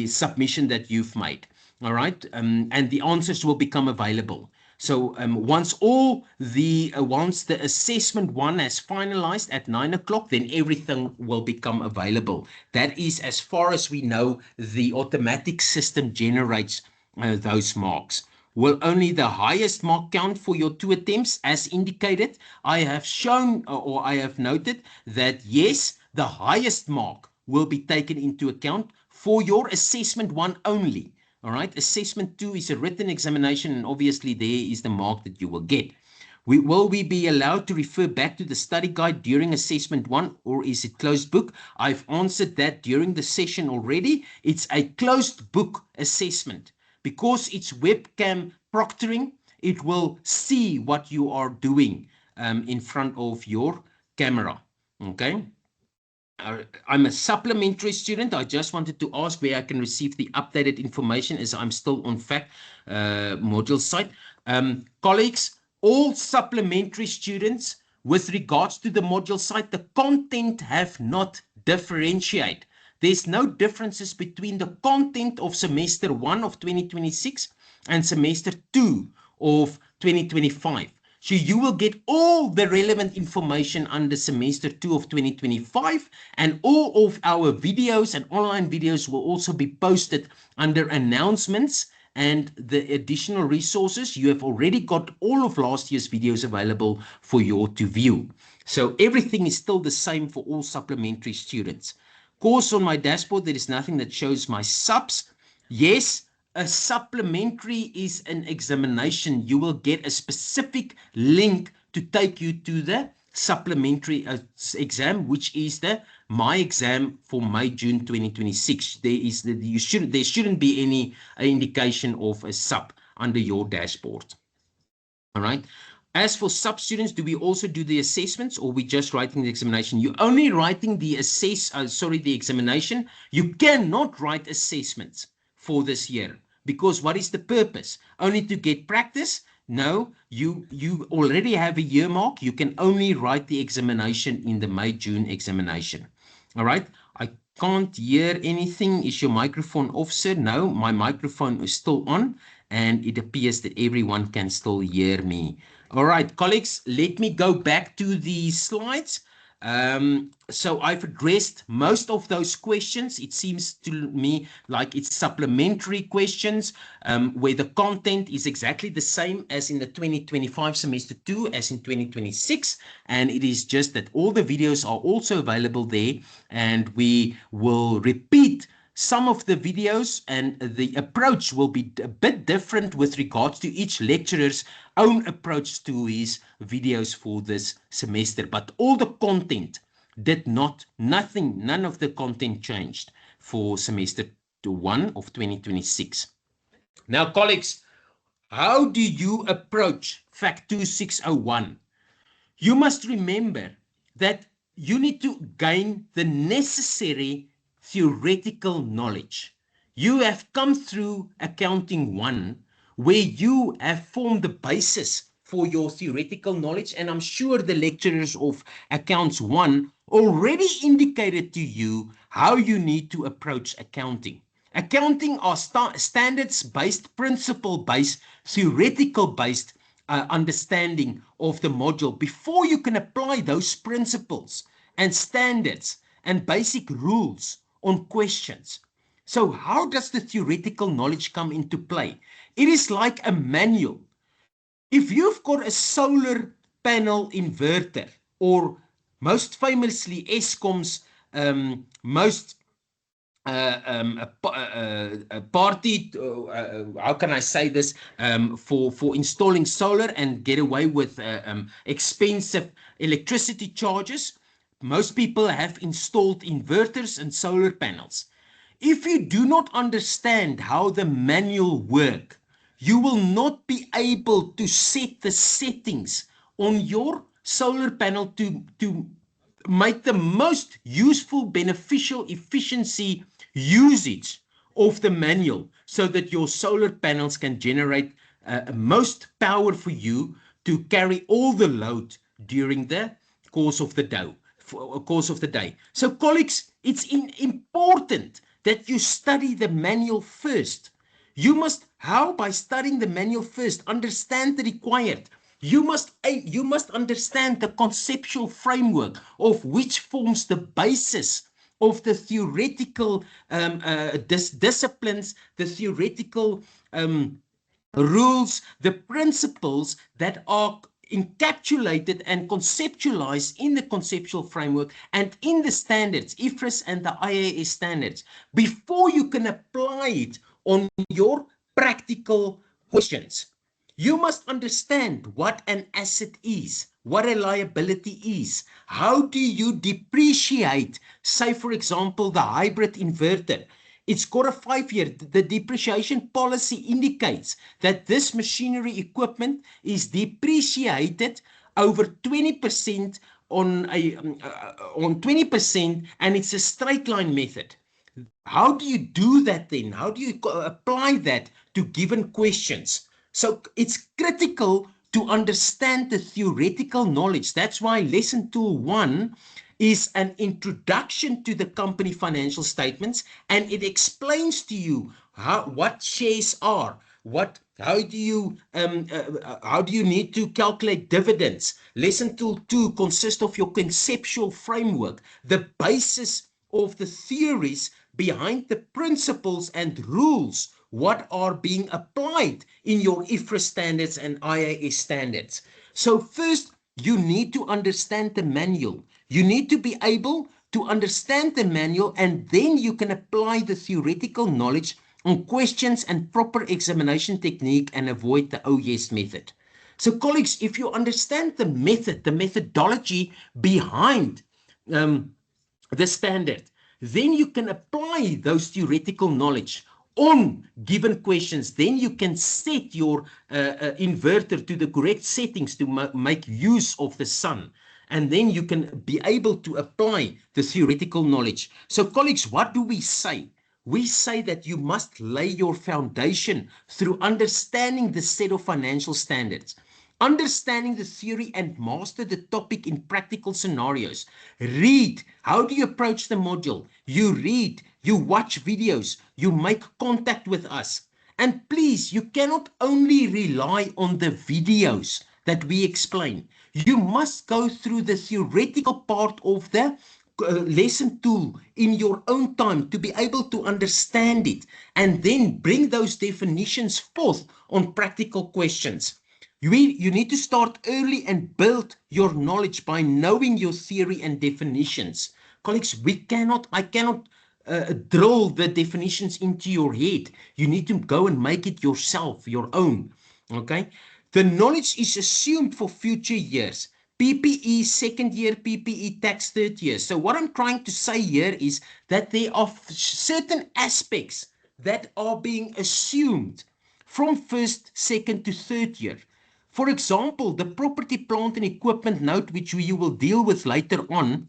submission that you've made. All right, and the answers will become available. So once the assessment 1 has finalized at 9 o'clock, then everything will become available. That is, as far as we know, the automatic system generates those marks. Will only the highest mark count for your 2 attempts? As indicated, I have shown or I have noted that yes, the highest mark will be taken into account for your assessment 1 only. All right, assessment 2 is a written examination, and obviously there is the mark that you will get. Will we be allowed to refer back to the study guide during assessment 1, or is it closed book? I've answered that during the session already. It's a closed book assessment. Because it's webcam proctoring, it will see what you are doing in front of your camera. Okay. I'm a supplementary student. I just wanted to ask where I can receive the updated information as I'm still on FACT module site. Colleagues, all supplementary students with regards to the module site, the content have not differentiated. There's no differences between the content of semester 1 of 2026 and semester 2 of 2025. So you will get all the relevant information under semester 2 of 2025, and all of our videos and online videos will also be posted under announcements and the additional resources. You have already got all of last year's videos available for you to view. So everything is still the same for all supplementary students. Course on my dashboard, there is nothing that shows my subs. Yes, a supplementary is an examination. You will get a specific link to take you to the supplementary exam, which is the My Exam for May, June 2026. There shouldn't be any indication of a sub under your dashboard. All right. As for sub students, do we also do the assessments, or we just writing the examination? You're only writing the the examination. You cannot write assessments for this year, because what is the purpose? Only to get practice? No, you already have a year mark. You can only write the examination in the May-June examination. All right. I can't hear anything. Is your microphone off, sir? No, my microphone is still on, and it appears that everyone can still hear me. All right, colleagues, let me go back to the slides. So I've addressed most of those questions. It seems to me like it's supplementary questions where the content is exactly the same as in the 2025 semester 2 as in 2026. And it is just that all the videos are also available there, and we will repeat some of the videos, and the approach will be a bit different with regards to each lecturer's own approach to his videos for this semester. But all the content did not, none of the content changed for semester 1 of 2026. Now, colleagues, how do you approach Fact 2601? You must remember that you need to gain the necessary theoretical knowledge. You have come through Accounting 1, where you have formed the basis for your theoretical knowledge, and I'm sure the lecturers of Accounts 1 already indicated to you how you need to approach accounting. Accounting are standards-based, principle-based, theoretical-based understanding of the module before you can apply those principles and standards and basic rules on questions. So how does the theoretical knowledge come into play? It is like a manual. If you've got a solar panel inverter, or most famously Eskom's most a party, how can I say this, for installing solar and get away with expensive electricity charges. Most people have installed inverters and solar panels. If you do not understand how the manual works, you will not be able to set the settings on your solar panel to make the most useful, beneficial, efficiency usage of the manual, so that your solar panels can generate most power for you to carry all the load during the course of the day. So colleagues, it's important that you study the manual first. You must, how? By studying the manual first, understand the required. You must understand the conceptual framework of which forms the basis of the theoretical disciplines, the theoretical rules, the principles that are encapsulated and conceptualized in the conceptual framework and in the standards, IFRS and the IAS standards, before you can apply it on your practical questions. You must understand what an asset is, what a liability is. How do you depreciate, say, for example, the hybrid inverter? It's got a 5-year. The depreciation policy indicates that this machinery equipment is depreciated over 20% on 20%, and it's a straight line method. How do you do that then? How do you apply that to given questions? So it's critical to understand the theoretical knowledge. That's why lesson tool 1 is an introduction to the company financial statements, and it explains to you what shares are, how do you need to calculate dividends. Lesson tool 2 consists of your conceptual framework, the basis of the theories behind the principles and rules, what are being applied in your IFRS standards and IAS standards. So first, you need to understand the manual. You need to be able to understand the manual, and then you can apply the theoretical knowledge on questions and proper examination technique and avoid the oh yes method. So colleagues, if you understand the method, the methodology behind the standard, then you can apply those theoretical knowledge on given questions. Then you can set your inverter to the correct settings to make use of the sun. And then you can be able to apply the theoretical knowledge. So colleagues, what do we say? We say that you must lay your foundation through understanding the set of financial standards, understanding the theory, and master the topic in practical scenarios. Read. How do you approach the module? You read, you watch videos, you make contact with us. And please, you cannot only rely on the videos that we explain. You must go through the theoretical part of the lesson tool in your own time to be able to understand it and then bring those definitions forth on practical questions. You need to start early and build your knowledge by knowing your theory and definitions. Colleagues, I cannot drill the definitions into your head. You need to go and make it yourself, your own. Okay? The knowledge is assumed for future years. PPE second year, PPE tax third year. So what I'm trying to say here is that there are certain aspects that are being assumed from first, second to third year. For example, the property, plant and equipment note, which we will deal with later on,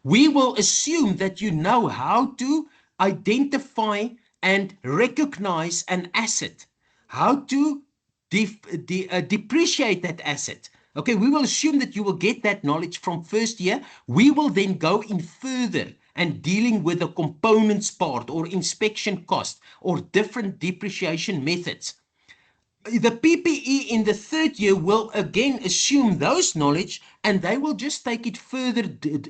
we will assume that you know how to identify and recognize an asset, how to depreciate that asset. Okay, we will assume that you will get that knowledge from first year. We will then go in further and dealing with the components part or inspection cost or different depreciation methods. The PPE in the third year will again assume those knowledge and they will just take it further,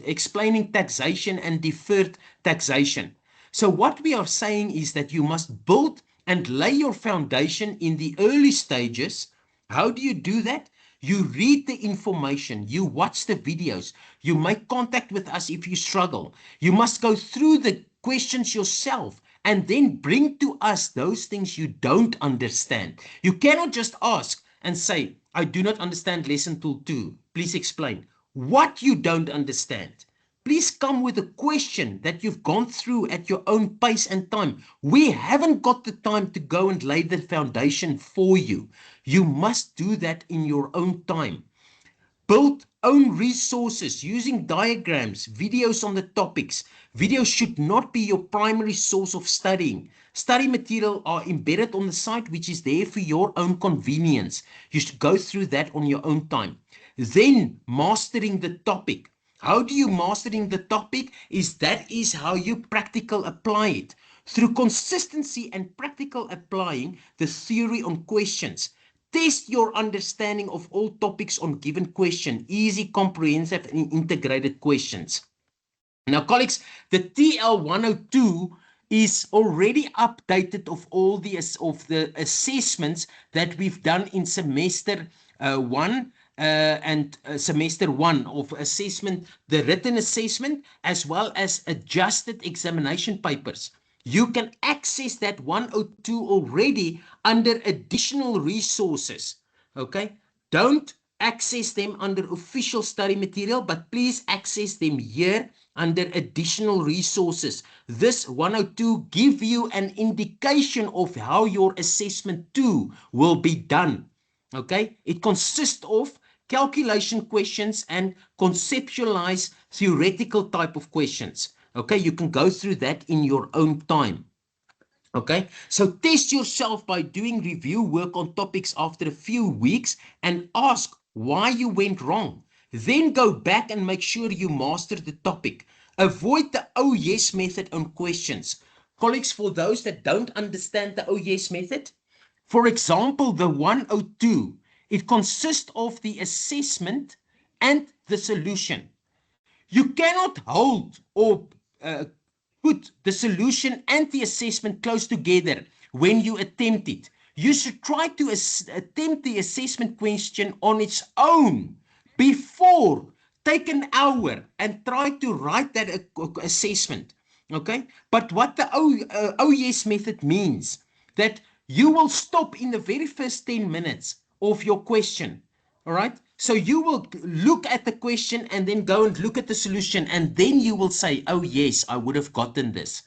explaining taxation and deferred taxation. So what we are saying is that you must build and lay your foundation in the early stages. How do you do that? You read the information, you watch the videos, you make contact with us if you struggle. You must go through the questions yourself and then bring to us those things you don't understand. You cannot just ask and say, I do not understand lesson tool 2. Please explain what you don't understand. Please come with a question that you've gone through at your own pace and time. We haven't got the time to go and lay the foundation for you. You must do that in your own time. Build own resources using diagrams, videos on the topics. Videos should not be your primary source of studying. Study material are embedded on the site, which is there for your own convenience. You should go through that on your own time. Then mastering the topic. How do you mastering the topic? That is how you practical apply it. Through consistency and practical applying the theory on questions. Test your understanding of all topics on given question, easy, comprehensive, and integrated questions. Now, colleagues, the TL102 is already updated of all the assessments that we've done in semester 1 and semester 1 of assessment, the written assessment, as well as adjusted examination papers. You can access that 102 already under additional resources. Okay, don't access them under official study material, but please access them here under additional resources. This 102 give you an indication of how your assessment 2 will be done. Okay, it consists of calculation questions and conceptualize theoretical type of questions. Okay, you can go through that in your own time. Okay, so test yourself by doing review work on topics after a few weeks and ask why you went wrong. Then go back and make sure you master the topic. Avoid the oh yes method on questions. Colleagues, for those that don't understand the oh yes method, for example, the 102, it consists of the assessment and the solution. You cannot hold or put the solution and the assessment close together when you attempt it. You should try to attempt the assessment question on its own before take an hour and try to write that assessment. Okay, but what the oh yes method means that you will stop in the very first 10 minutes of your question. All right, so you will look at the question and then go and look at the solution, and then you will say, oh yes, I would have gotten this.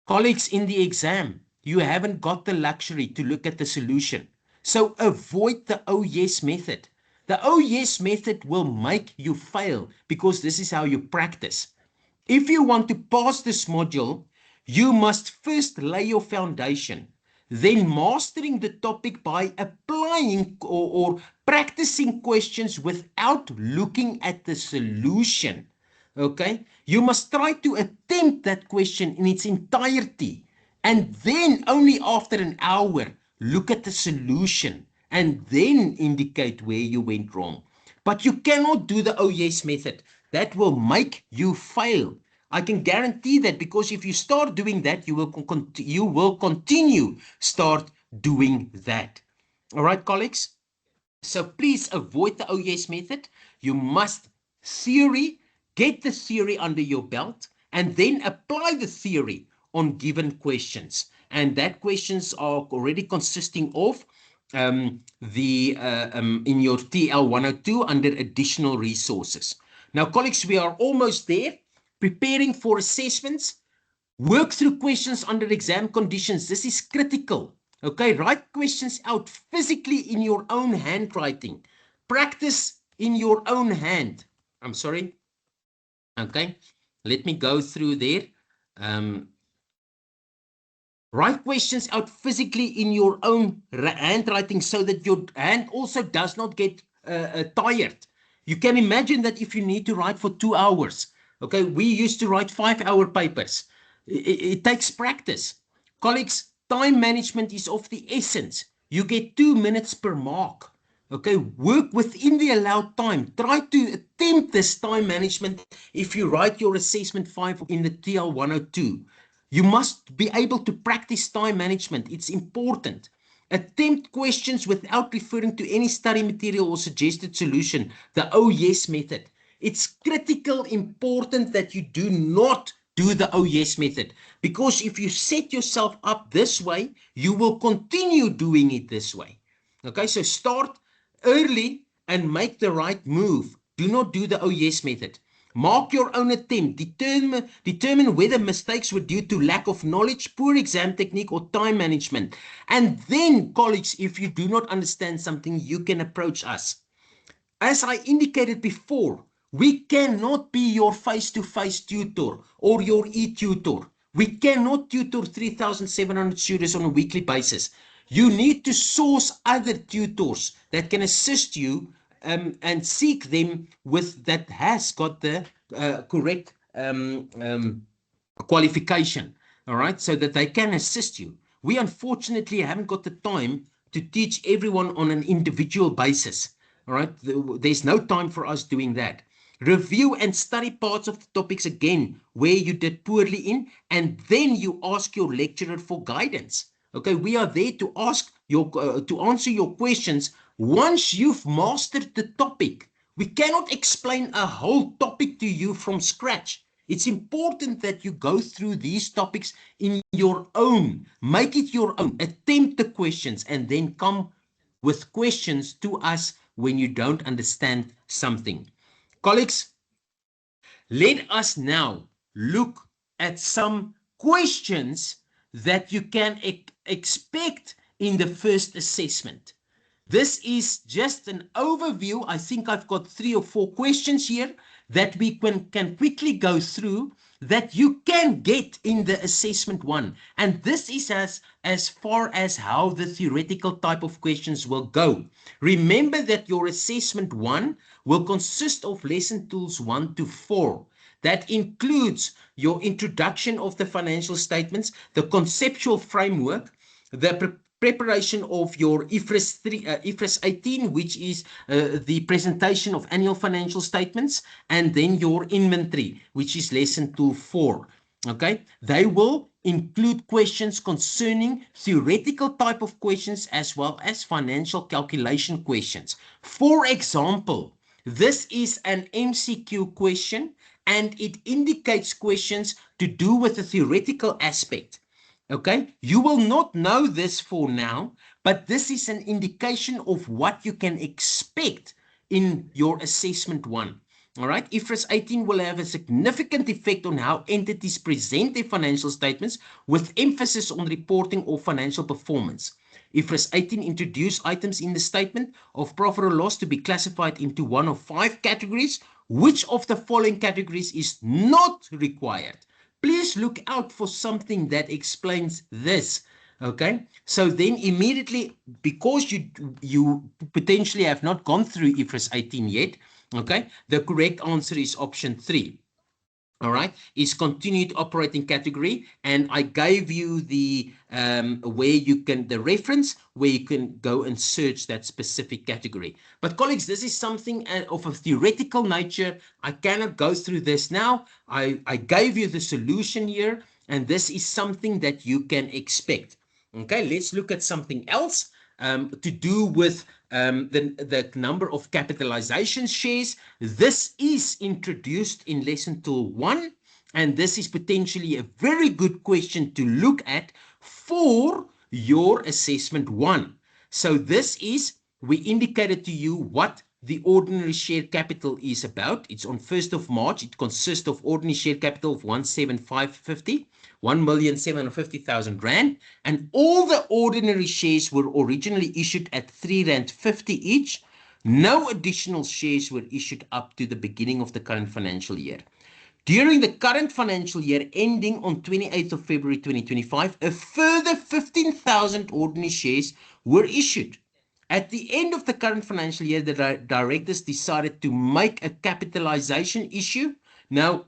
Colleagues, in the exam, you haven't got the luxury to look at the solution. So avoid the oh yes method. The oh yes method will make you fail because this is how you practice. If you want to pass this module, you must first lay your foundation, then mastering the topic by applying or practicing questions without looking at the solution. Okay, you must try to attempt that question in its entirety, and then only after an hour look at the solution and then indicate where you went wrong. But you cannot do the oh yes method. That will make you fail. I can guarantee that, because if you start doing that, you will continue start doing that. All right, colleagues? So please avoid the oh yes method. You must get the theory under your belt, and then apply the theory on given questions. And that questions are already consisting of in your TL 102 under additional resources. Now, colleagues, we are almost there. Preparing for assessments. Work through questions under exam conditions. This is critical. Okay, write questions out physically in your own handwriting. Practice in your own hand. I'm sorry. Okay, let me go through there. Write questions out physically in your own handwriting so that your hand also does not get tired. You can imagine that if you need to write for 2 hours, okay, we used to write 5-hour papers. It takes practice. Colleagues, time management is of the essence. You get 2 minutes per mark. Okay, work within the allowed time. Try to attempt this time management if you write your assessment 5 in the TL 102. You must be able to practice time management. It's important. Attempt questions without referring to any study material or suggested solution. The oh yes method. It's critical important that you do not do the oh yes method, because if you set yourself up this way, you will continue doing it this way. Okay, so start early and make the right move. Do not do the oh yes method. Mark your own attempt. Determine whether mistakes were due to lack of knowledge, poor exam technique, or time management. And then, colleagues, if you do not understand something, you can approach us. As I indicated before, we cannot be your face-to-face tutor or your e-tutor. We cannot tutor 3,700 students on a weekly basis. You need to source other tutors that can assist you and seek them with that has got the correct qualification, all right, so that they can assist you. We unfortunately haven't got the time to teach everyone on an individual basis, all right. There's no time for us doing that. Review and study parts of the topics again where you did poorly in, and then you ask your lecturer for guidance. Okay, we are there to ask your to answer your questions once you've mastered the topic. We cannot explain a whole topic to you from scratch. It's important that you go through these topics in your own, make it your own, attempt the questions, and then come with questions to us when you don't understand something. Colleagues, let us now look at some questions that you can expect in the first assessment. This is just an overview. I think I've got 3 or 4 questions here that we can quickly go through that you can get in the assessment 1. And this is as far as how the theoretical type of questions will go. Remember that your assessment 1 will consist of lesson tools 1 to 4. That includes your introduction of the financial statements, the conceptual framework, the preparation of your IFRS 18, which is the presentation of annual financial statements, and then your inventory, which is lesson tool 4. Okay, they will include questions concerning theoretical type of questions as well as financial calculation questions. For example, this is an MCQ question and it indicates questions to do with the theoretical aspect. Okay, you will not know this for now, but this is an indication of what you can expect in your assessment 1. All right, IFRS 18 will have a significant effect on how entities present their financial statements, with emphasis on reporting of financial performance. IFRS 18 introduced items in the statement of profit or loss to be classified into one of 5 categories. Which of the following categories is not required? Please look out for something that explains this. Okay, so then immediately, because you potentially have not gone through IFRS 18 yet, okay, the correct answer is option 3. all right, is continued operating category. And I gave you the where you can, the reference where you can go and search that specific category. But colleagues, this is something of a theoretical nature. I cannot go through this now. I gave you the solution here, and this is something that you can expect. Okay, let's look at something else to do with the number of capitalization shares. This is introduced in lesson tool 1, and this is potentially a very good question to look at for your assessment 1. So this is, we indicated to you what the ordinary share capital is about. It's on 1st of March. It consists of ordinary share capital of 17550, 1,750,000 rand, and all the ordinary shares were originally issued at 3.50 rand each. No additional shares were issued up to the beginning of the current financial year. During the current financial year ending on 28th of February 2025, a further 15,000 ordinary shares were issued. At the end of the current financial year, the directors decided to make a capitalization issue. Now,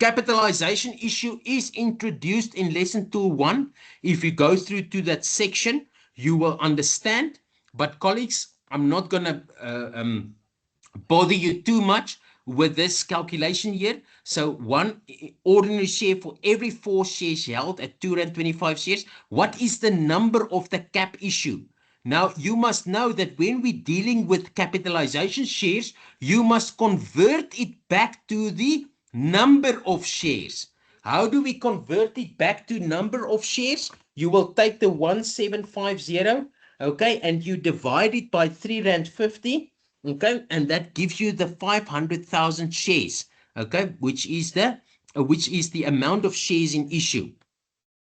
capitalization issue is introduced in lesson tool 1. If you go through to that section, you will understand. But colleagues, I'm not going to bother you too much with this calculation here. So one ordinary share for every 4 shares held at 225 shares. What is the number of the cap issue? Now, you must know that when we're dealing with capitalization shares, you must convert it back to the number of shares. How do we convert it back to number of shares? You will take the 1750, okay, and you divide it by 3.50 rand, okay, and that gives you the 500,000 shares, okay, which is the amount of shares in issue.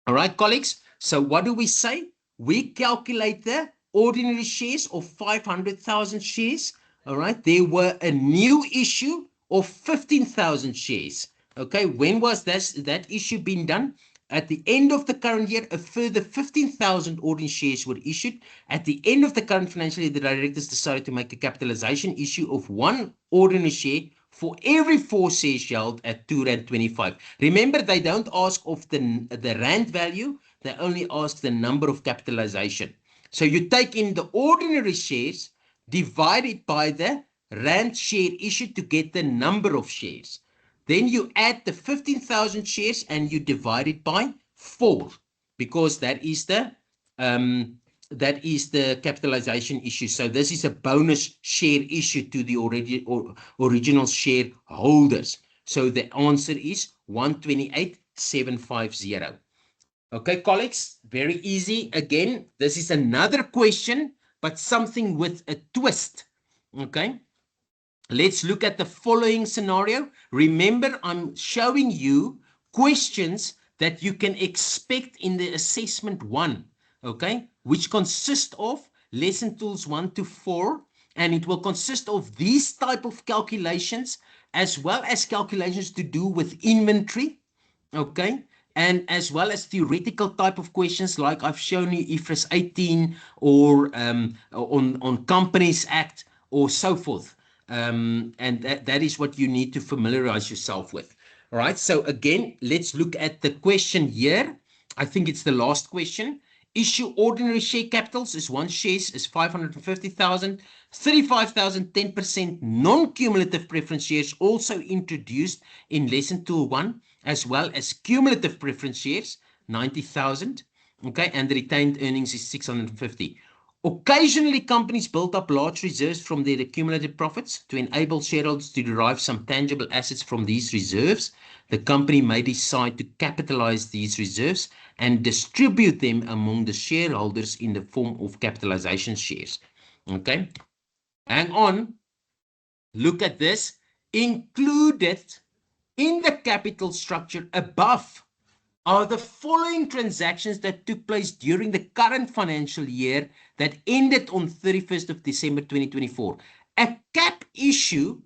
All right, colleagues. So what do we say? We calculate the ordinary shares of 500,000 shares. All right. There were a new issue of 15,000 shares. Okay. When was that issue being done? At the end of the current year, a further 15,000 ordinary shares were issued. At the end of the current financial year, the directors decided to make a capitalization issue of 1 ordinary share for every 4 shares held at 2.25 rand. Remember, they don't ask of the rand value, they only ask the number of capitalization. So you take in the ordinary shares, divide it by the rand share issued to get the number of shares. Then you add the 15,000 shares and you divide it by 4, because that is the capitalization issue. So this is a bonus share issue to the original shareholders. So the answer is 128,750. Okay, colleagues, very easy. Again, this is another question, but something with a twist. Okay, let's look at the following scenario. Remember, I'm showing you questions that you can expect in the assessment 1, okay, which consist of lesson tools 1 to 4, and it will consist of these type of calculations, as well as calculations to do with inventory, okay, and as well as theoretical type of questions like I've shown you, IFRS 18 or on Companies Act or so forth. And that is what you need to familiarize yourself with. All right, so again, let's look at the question here. I think it's the last question. Issue ordinary share capitals is 1 shares is 550,000, 35,000, 10% non-cumulative preference shares also introduced in lesson tool 1, as well as cumulative preference shares, 90,000, okay, and the retained earnings is 650. Occasionally, companies build up large reserves from their accumulated profits to enable shareholders to derive some tangible assets from these reserves. The company may decide to capitalize these reserves and distribute them among the shareholders in the form of capitalization shares. Okay, hang on. Look at this. Included in the capital structure above are the following transactions that took place during the current financial year that ended on 31st of December 2024. A cap issue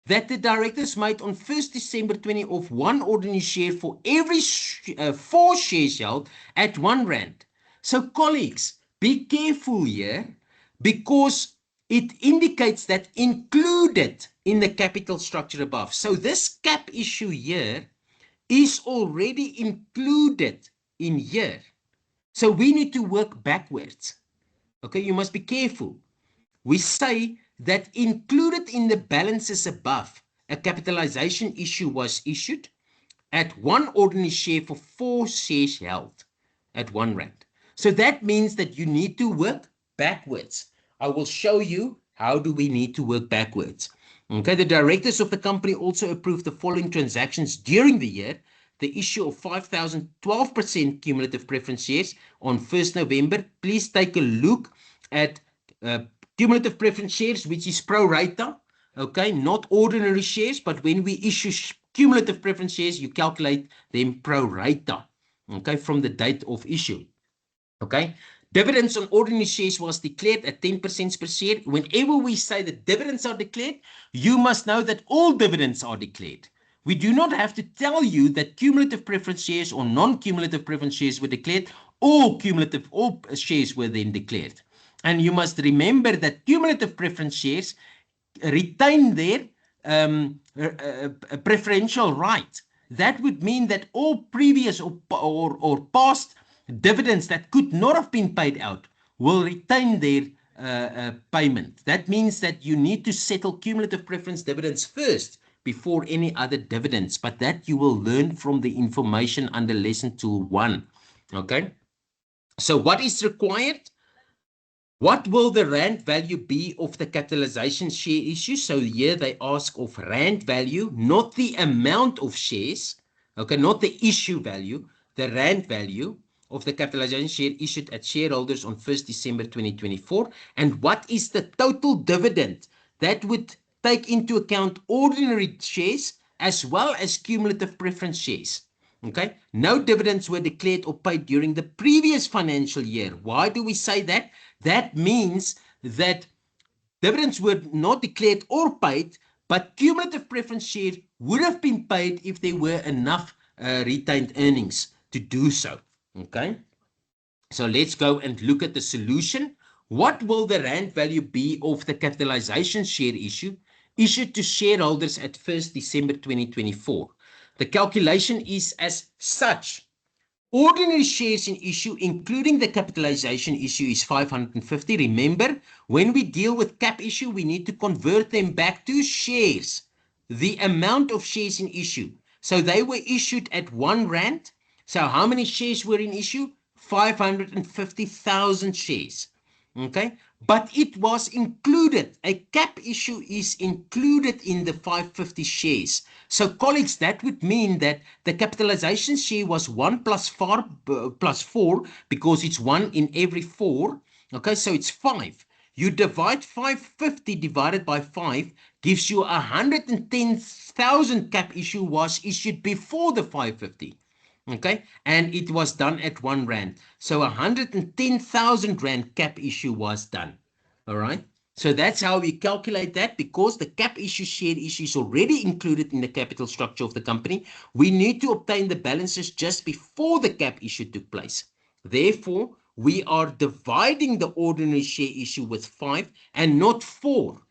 that the directors made on 1st December 20 of 1 ordinary share for every 4 shares held at 1 rand. So colleagues, be careful here, because it indicates that included in the capital structure above. So this cap issue here is already included in here. So we need to work backwards. Okay, you must be careful. We say that included in the balances above, a capitalization issue was issued at 1 ordinary share for 4 shares held at R1. So that means that you need to work backwards. I will show you how do we need to work backwards. Okay, the directors of the company also approved the following transactions during the year. The issue of 5,012% cumulative preference shares on 1st November. Please take a look at cumulative preference shares, which is pro rata. Okay, not ordinary shares, but when we issue cumulative preference shares, you calculate them pro rata, okay, from the date of issue. Okay, dividends on ordinary shares was declared at 10% per share. Whenever we say that dividends are declared, you must know that all dividends are declared. We do not have to tell you that cumulative preference shares or non-cumulative preference shares were declared. All shares were then declared. And you must remember that cumulative preference shares retain their preferential right. That would mean that all previous or past dividends that could not have been paid out will retain their payment. That means that you need to settle cumulative preference dividends first before any other dividends, but that you will learn from the information under lesson tool 1. Okay, so what is required? What will the rand value be of the capitalization share issue? So here they ask of rand value, not the amount of shares, okay, not the issue value, the rand value of the capitalization share issued at shareholders on 1st December 2024. And what is the total dividend that would take into account ordinary shares as well as cumulative preference shares? Okay, no dividends were declared or paid during the previous financial year. Why do we say that? That means that dividends were not declared or paid, but cumulative preference shares would have been paid if there were enough retained earnings to do so. Okay, so let's go and look at the solution. What will the rand value be of the capitalization share issue issued to shareholders at 1st December 2024? The calculation is as such. Ordinary shares in issue, including the capitalization issue, is 550. Remember, when we deal with cap issue, we need to convert them back to shares. The amount of shares in issue. So they were issued at R1. So how many shares were in issue? 550,000 shares. Okay, but it was included. A cap issue is included in the 550 shares. So colleagues, that would mean that the capitalization share was 1 plus 4 because it's 1 in every 4. Okay, so it's 5. You divide 550 divided by 5 gives you 110,000 cap issue was issued before the 550. Okay, and it was done at R1. So 110,000 Rand cap issue was done. All right, so that's how we calculate that. Because the cap issue share issue is already included in the capital structure of the company, we need to obtain the balances just before the cap issue took place. Therefore, we are dividing the ordinary share issue with 5 and not 4.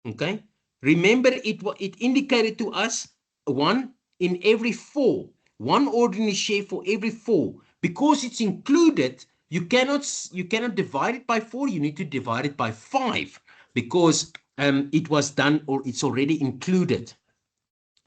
Okay, remember it indicated to us 1 in every 4. 1 ordinary share for every 4. Because it's included, you cannot divide it by 4. You need to divide it by 5 because it was done, or it's already included.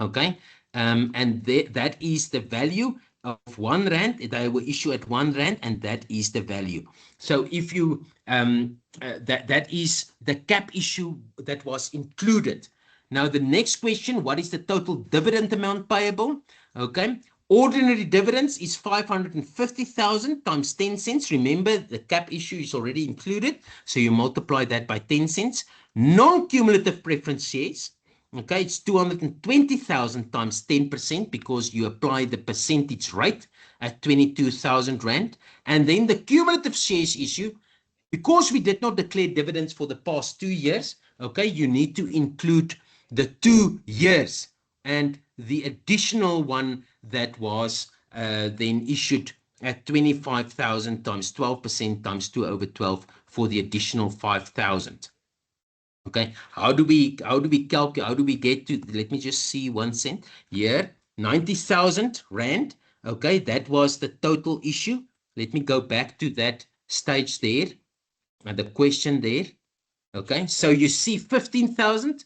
Okay, and that is the value of R1. They were issued at R1, and that is the value. So if you that is the cap issue that was included. Now the next question: what is the total dividend amount payable? Okay, ordinary dividends is 550,000 times 10 cents. Remember, the cap issue is already included, so you multiply that by 10 cents. Non-cumulative preference shares. Okay, it's 220,000 times 10% because you apply the percentage rate at 22,000 Rand. And then the cumulative shares issue, because we did not declare dividends for the past 2 years, okay, you need to include the 2 years and the additional one that was then issued at 25,000 times 12% times 2/12 for the additional 5,000. Okay, how do we calculate, how do we get to, let me just see 1 cent here, 90,000 rand. Okay, that was the total issue. Let me go back to that stage there and the question there. Okay, so you see 15,000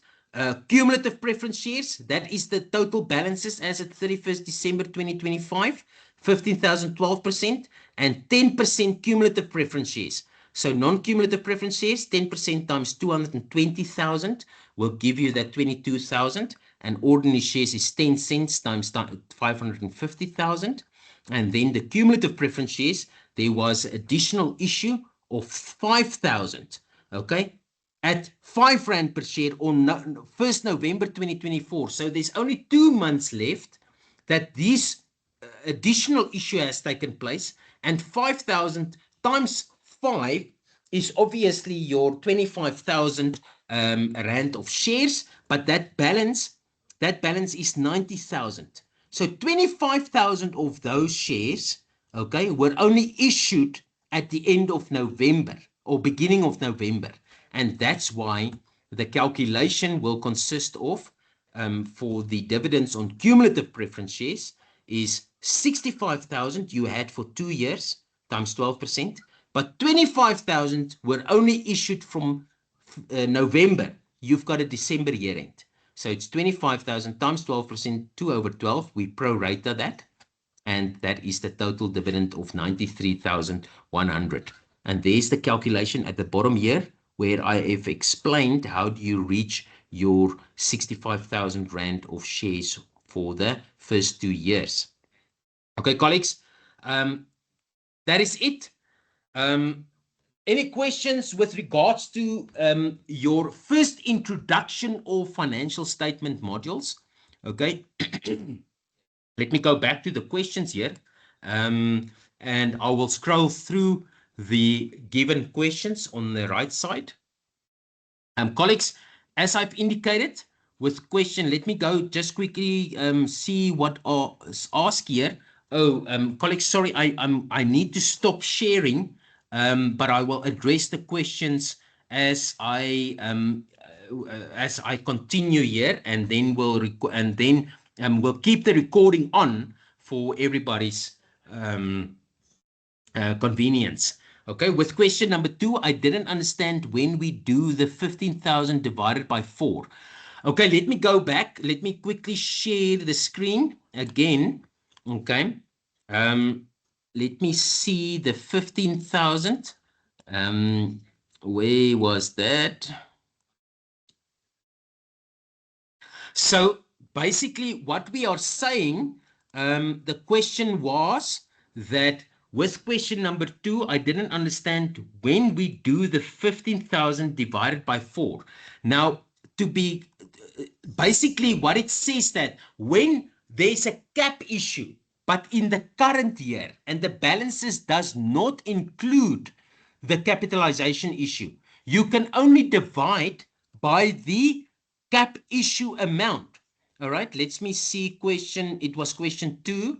cumulative preference shares. That is the total balances as at 31st December 2025. 15,000, 12%, and 10% cumulative preference shares. So non-cumulative preference shares, 10% times 220,000 will give you that 22,000. And ordinary shares is 10 cents times 550,000. And then the cumulative preference shares, there was additional issue of 5,000. Okay, at 5 Rand per share on 1st November 2024. So there's only 2 months left that this additional issue has taken place, and 5,000 times 5 is obviously your 25,000 Rand of shares, but that balance is 90,000. So 25,000 of those shares, okay, were only issued at the end of November or beginning of November. And that's why the calculation will consist of, for the dividends on cumulative preference shares, is 65,000 you had for 2 years times 12%, but 25,000 were only issued from November. You've got a December year end. So it's 25,000 times 12%, 2 over 12. We prorata that. And that is the total dividend of 93,100. And there's the calculation at the bottom here, where I have explained how do you reach your 65,000 Rand of shares for the first 2 years. Okay, colleagues, that is it. Any questions with regards to your first introduction of financial statement modules? Okay, let me go back to the questions here, and I will scroll through the given questions on the right side. Colleagues, as I've indicated with question, let me go just quickly see what is asked here. Oh, colleagues, sorry, I need to stop sharing, but I will address the questions as I continue here, and then we'll keep the recording on for everybody's convenience. Okay, with question number 2, I didn't understand when we do the 15,000 divided by 4. Okay, let me go back. Let me quickly share the screen again. Okay, let me see the 15,000. Where was that? So basically what we are saying, the question was that with question number 2, I didn't understand when we do the 15,000 divided by 4. Now, to be basically what it says that when there's a cap issue, but in the current year, and the balances does not include the capitalization issue, you can only divide by the cap issue amount. All right, let me see question. It was question 2.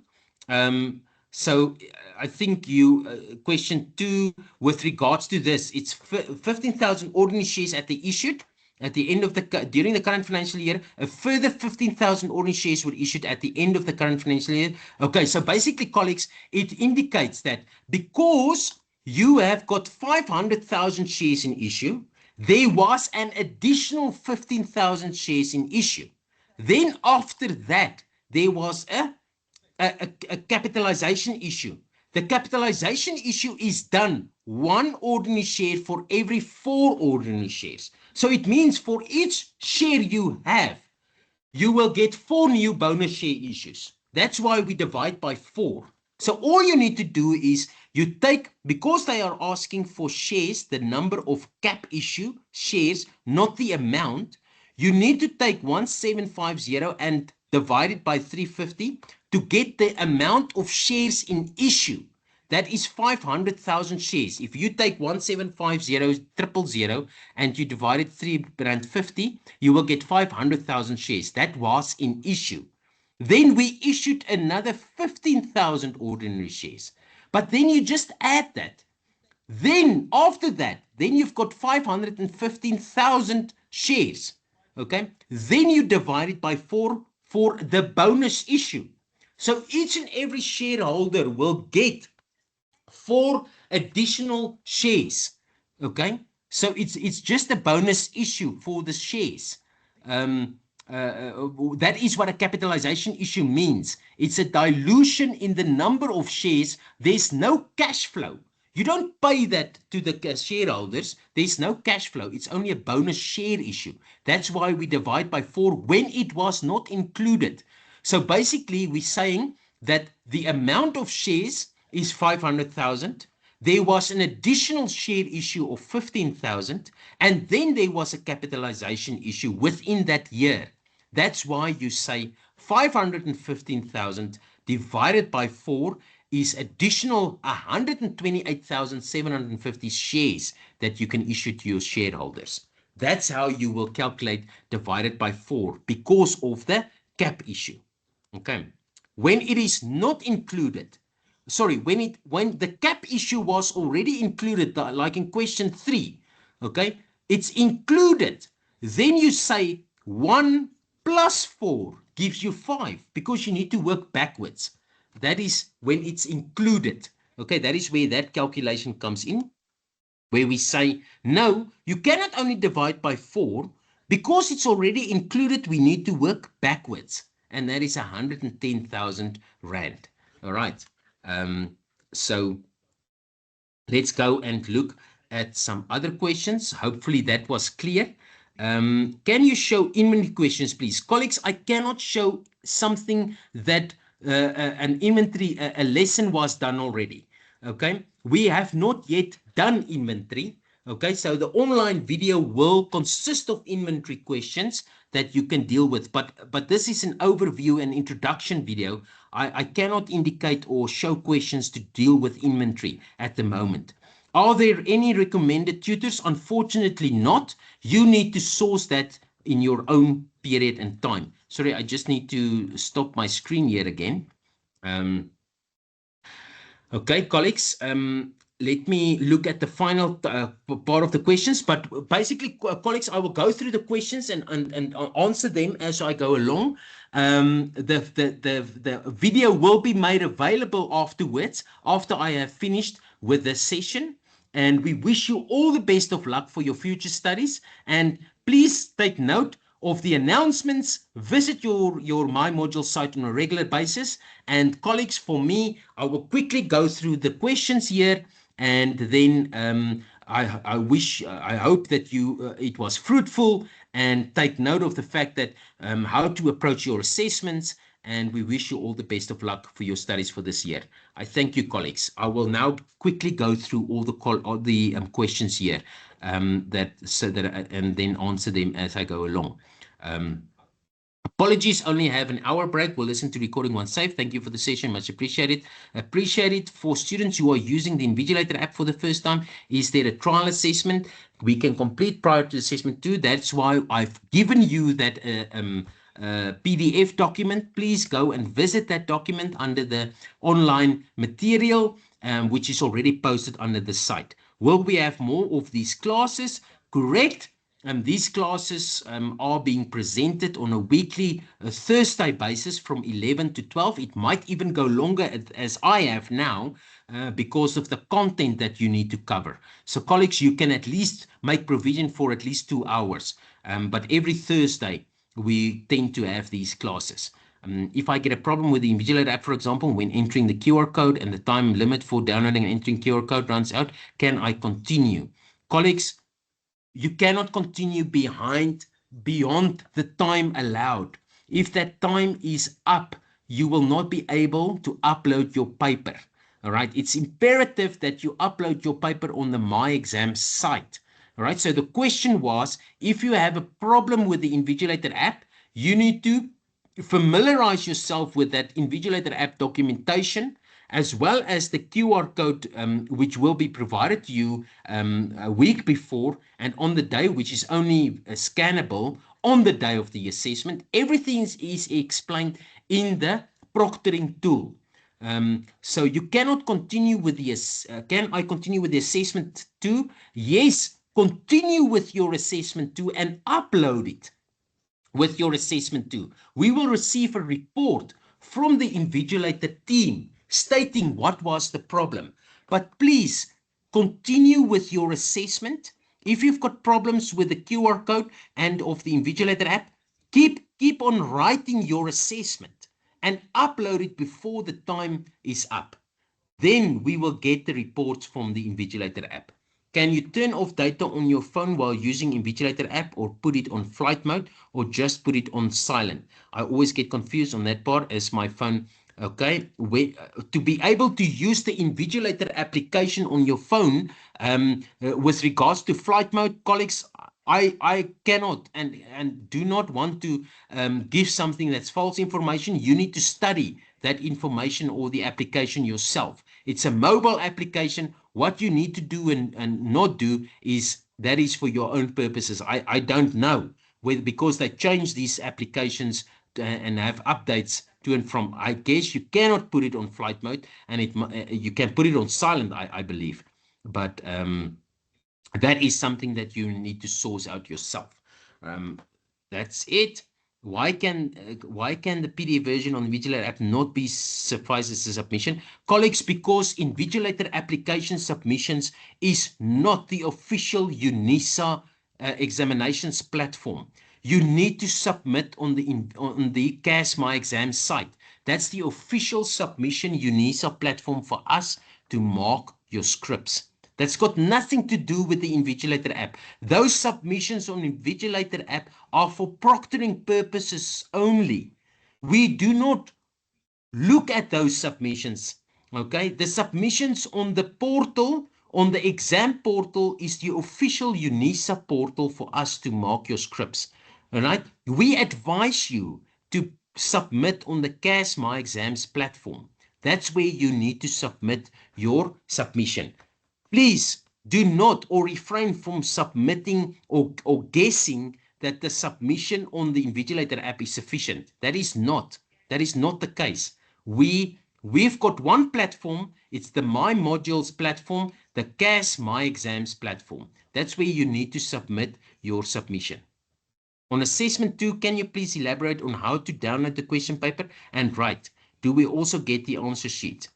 So I think you, question 2, with regards to this, it's 15,000 ordinary shares at the issued. At the end of during the current financial year, a further 15,000 ordinary shares were issued at the end of the current financial year. Okay, so basically, colleagues, it indicates that because you have got 500,000 shares in issue, there was an additional 15,000 shares in issue. Then after that, there was a capitalization issue. The capitalization issue is done 1 ordinary share for every 4 ordinary shares. So it means for each share you have, you will get 4 new bonus share issues. That's why we divide by 4. So all you need to do is you take, because they are asking for shares, the number of cap issue shares, not the amount, you need to take 1750 and divide it by 350 to get the amount of shares in issue. That is 500,000 shares. If you take 1750,000 and you divide it 3.50, you will get 500,000 shares. That was in issue. Then we issued another 15,000 ordinary shares. But then you just add that. Then after that, then you've got 515,000 shares. Okay. Then you divide it by 4 for the bonus issue. So each and every shareholder will get 4 additional shares. Okay. So it's just a bonus issue for the shares. Um, that is what a capitalization issue means. It's a dilution in the number of shares. There's no cash flow. You don't pay that to the shareholders. There's no cash flow. It's only a bonus share issue. That's why we divide by 4 when it was not included. So basically, we're saying that the amount of shares is 500,000. There was an additional share issue of 15,000, and then there was a capitalization issue within that year. That's why you say 515,000 divided by 4 is additional 128,750 shares that you can issue to your shareholders. That's how you will calculate divided by 4 because of the cap issue. Okay. When it is not included, sorry, when the cap issue was already included, like in question 3, okay, it's included. Then you say 1 plus 4 gives you 5 because you need to work backwards. That is when it's included. Okay, that is where that calculation comes in, where we say, no, you cannot only divide by 4 because it's already included. We need to work backwards. And that is 110,000 Rand. All right. So let's go and look at some other questions. Hopefully that was clear. Can you show inventory questions, please? Colleagues, I cannot show something that an inventory, a lesson was done already. Okay, we have not yet done inventory. Okay, so the online video will consist of inventory questions that you can deal with, but this is an overview and introduction video. I cannot indicate or show questions to deal with inventory at the moment. Are there any recommended tutors? Unfortunately not. You need to source that in your own period and time. Sorry, I just need to stop my screen here again. Okay, colleagues, let me look at the final part of the questions. But basically, colleagues, I will go through the questions and answer them as I go along. The video will be made available afterwards, after I have finished with the session. And we wish you all the best of luck for your future studies. And please take note of the announcements. Visit your My Module site on a regular basis. And colleagues, for me, I will quickly go through the questions here, and then I hope that it was fruitful, and take note of the fact that how to approach your assessments. And we wish you all the best of luck for your studies for this year. I thank you, colleagues. I will now quickly go through all the questions here, and then answer them as I go along. Apologies, only have an hour break. We'll listen to recording once safe. Thank you for the session. Much appreciated. Appreciate it for students who are using the Invigilator app for the first time. Is there a trial assessment we can complete prior to assessment 2? That's why I've given you that PDF document. Please go and visit that document under the online material, which is already posted under the site. Will we have more of these classes? Correct. These classes are being presented on a weekly Thursday basis from 11 to 12. It might even go longer as I have now because of the content that you need to cover. So colleagues, you can at least make provision for at least 2 hours. But every Thursday, we tend to have these classes. If I get a problem with the Invigilator app, for example, when entering the QR code and the time limit for downloading and entering QR code runs out, can I continue? Colleagues, you cannot continue beyond the time allowed. If that time is up, you will not be able to upload your paper. All right. It's imperative that you upload your paper on the My Exam site. All right. So the question was, if you have a problem with the Invigilator app, you need to familiarize yourself with that Invigilator app documentation, as well as the QR code, which will be provided to you a week before and on the day, which is only scannable on the day of the assessment. Everything is explained in the proctoring tool. So you cannot continue with the, can I continue with the assessment 2? Yes, continue with your assessment 2 and upload it with your assessment 2. We will receive a report from the invigilator team stating what was the problem. But please continue with your assessment. If you've got problems with the QR code and of the invigilator app, keep on writing your assessment and upload it before the time is up. Then we will get the reports from the Invigilator app. Can you turn off data on your phone while using Invigilator app, or put it on flight mode, or just put it on silent? I always get confused on that part as my phone. Okay, to be able to use the Invigilator application on your phone with regards to flight mode, colleagues, I cannot and do not want to give something that's false information. You need to study that information or the application yourself. It's a mobile application. What you need to do and not do is that is for your own purposes. I don't know whether, because they change these applications and have updates to and from. I guess you cannot put it on flight mode, and you can put it on silent, I believe. But that is something that you need to source out yourself. That's it. Why can the PDF version on Invigilator app not be suffice as a submission? Colleagues, because Invigilator application submissions is not the official UNISA examinations platform. You need to submit on the CAS My Exam site. That's the official submission UNISA platform for us to mark your scripts. That's got nothing to do with the Invigilator app. Those submissions on Invigilator app are for proctoring purposes only. We do not look at those submissions. Okay, the submissions on the portal, on the exam portal, is the official UNISA portal for us to mark your scripts. All right, we advise you to submit on the CAS My Exams platform. That's where you need to submit your submission. Please do not, or refrain from submitting or guessing that the submission on the Invigilator app is sufficient. That is not the case. We've got one platform. It's the My Modules platform, the CAS My Exams platform. That's where you need to submit your submission. On assessment 2, can you please elaborate on how to download the question paper and write? Do we also get the answer sheet?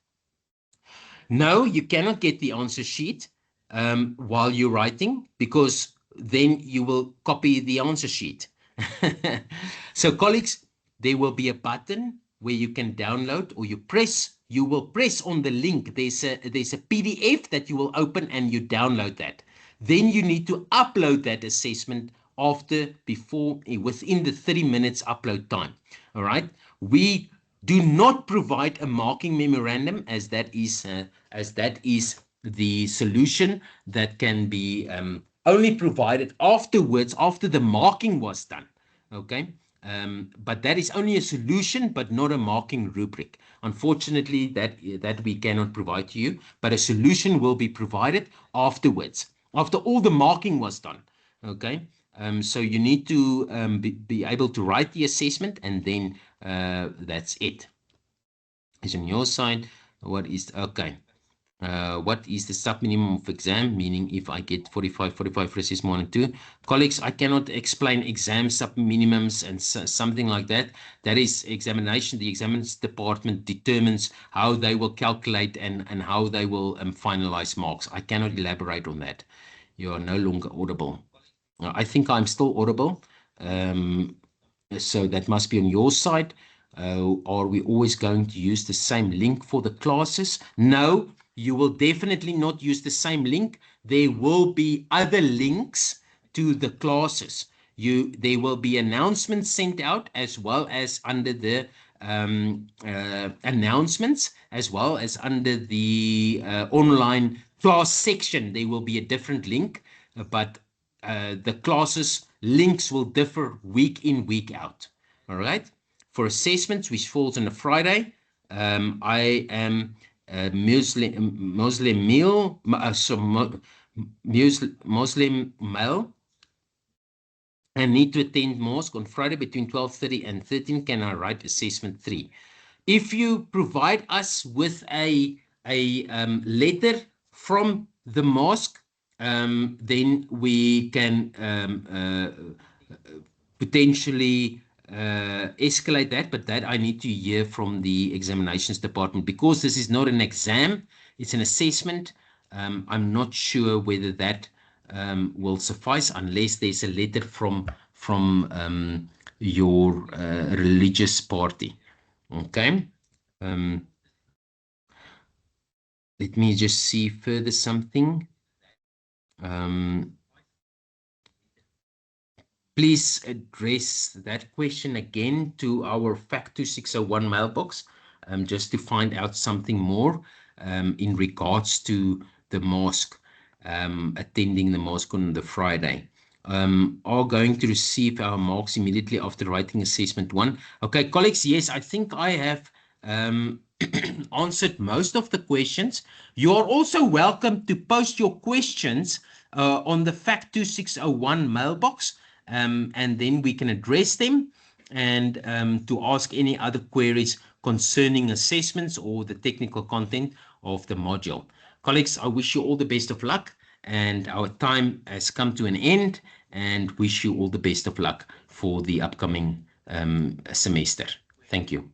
No, you cannot get the answer sheet while you're writing, because then you will copy the answer sheet. So colleagues, there will be a button where you can download, or you will press on the link. There's a PDF that you will open and you download that. Then you need to upload that assessment within the 30 minutes upload time. All right. We do not provide a marking memorandum, as that is the solution that can be only provided afterwards, after the marking was done. Okay. But that is only a solution, but not a marking rubric. Unfortunately, that we cannot provide to you, but a solution will be provided afterwards, after all the marking was done. Okay. So you need to be able to write the assessment, and then that's it. Is on your side. What is okay? What is the sub minimum of exam? Meaning, if I get 45 for assessment 1 and 2, colleagues, I cannot explain exam sub minimums and something like that. That is examination. The examinations department determines how they will calculate and how they will finalize marks. I cannot elaborate on that. You are no longer audible. I think I'm still audible. So that must be on your side. Are we always going to use the same link for the classes? No, you will definitely not use the same link. There will be other links to the classes. There will be announcements sent out, as well as under the announcements, as well as under the online class section. There will be a different link, but the classes links will differ week in, week out. All right. For assessments, which falls on a Friday, I am Muslim male, and need to attend mosque on Friday between 12:30 and 13. Can I write assessment 3? If you provide us with a letter from the mosque, then we can potentially escalate that, but that I need to hear from the examinations department because this is not an exam, it's an assessment. I'm not sure whether that will suffice unless there's a letter from your religious party. Okay. Um, Let me just see further something. Um, Please address that question again to our FACT 2601 mailbox, just to find out something more in regards to the mosque, attending the mosque on the Friday. Are going to receive our marks immediately after writing assessment one. Okay, colleagues, yes, I think I have answered most of the questions. You are also welcome to post your questions on the FACT 2601 mailbox, and then we can address them and to ask any other queries concerning assessments or the technical content of the module. Colleagues, I wish you all the best of luck, and our time has come to an end, and wish you all the best of luck for the upcoming semester. Thank you.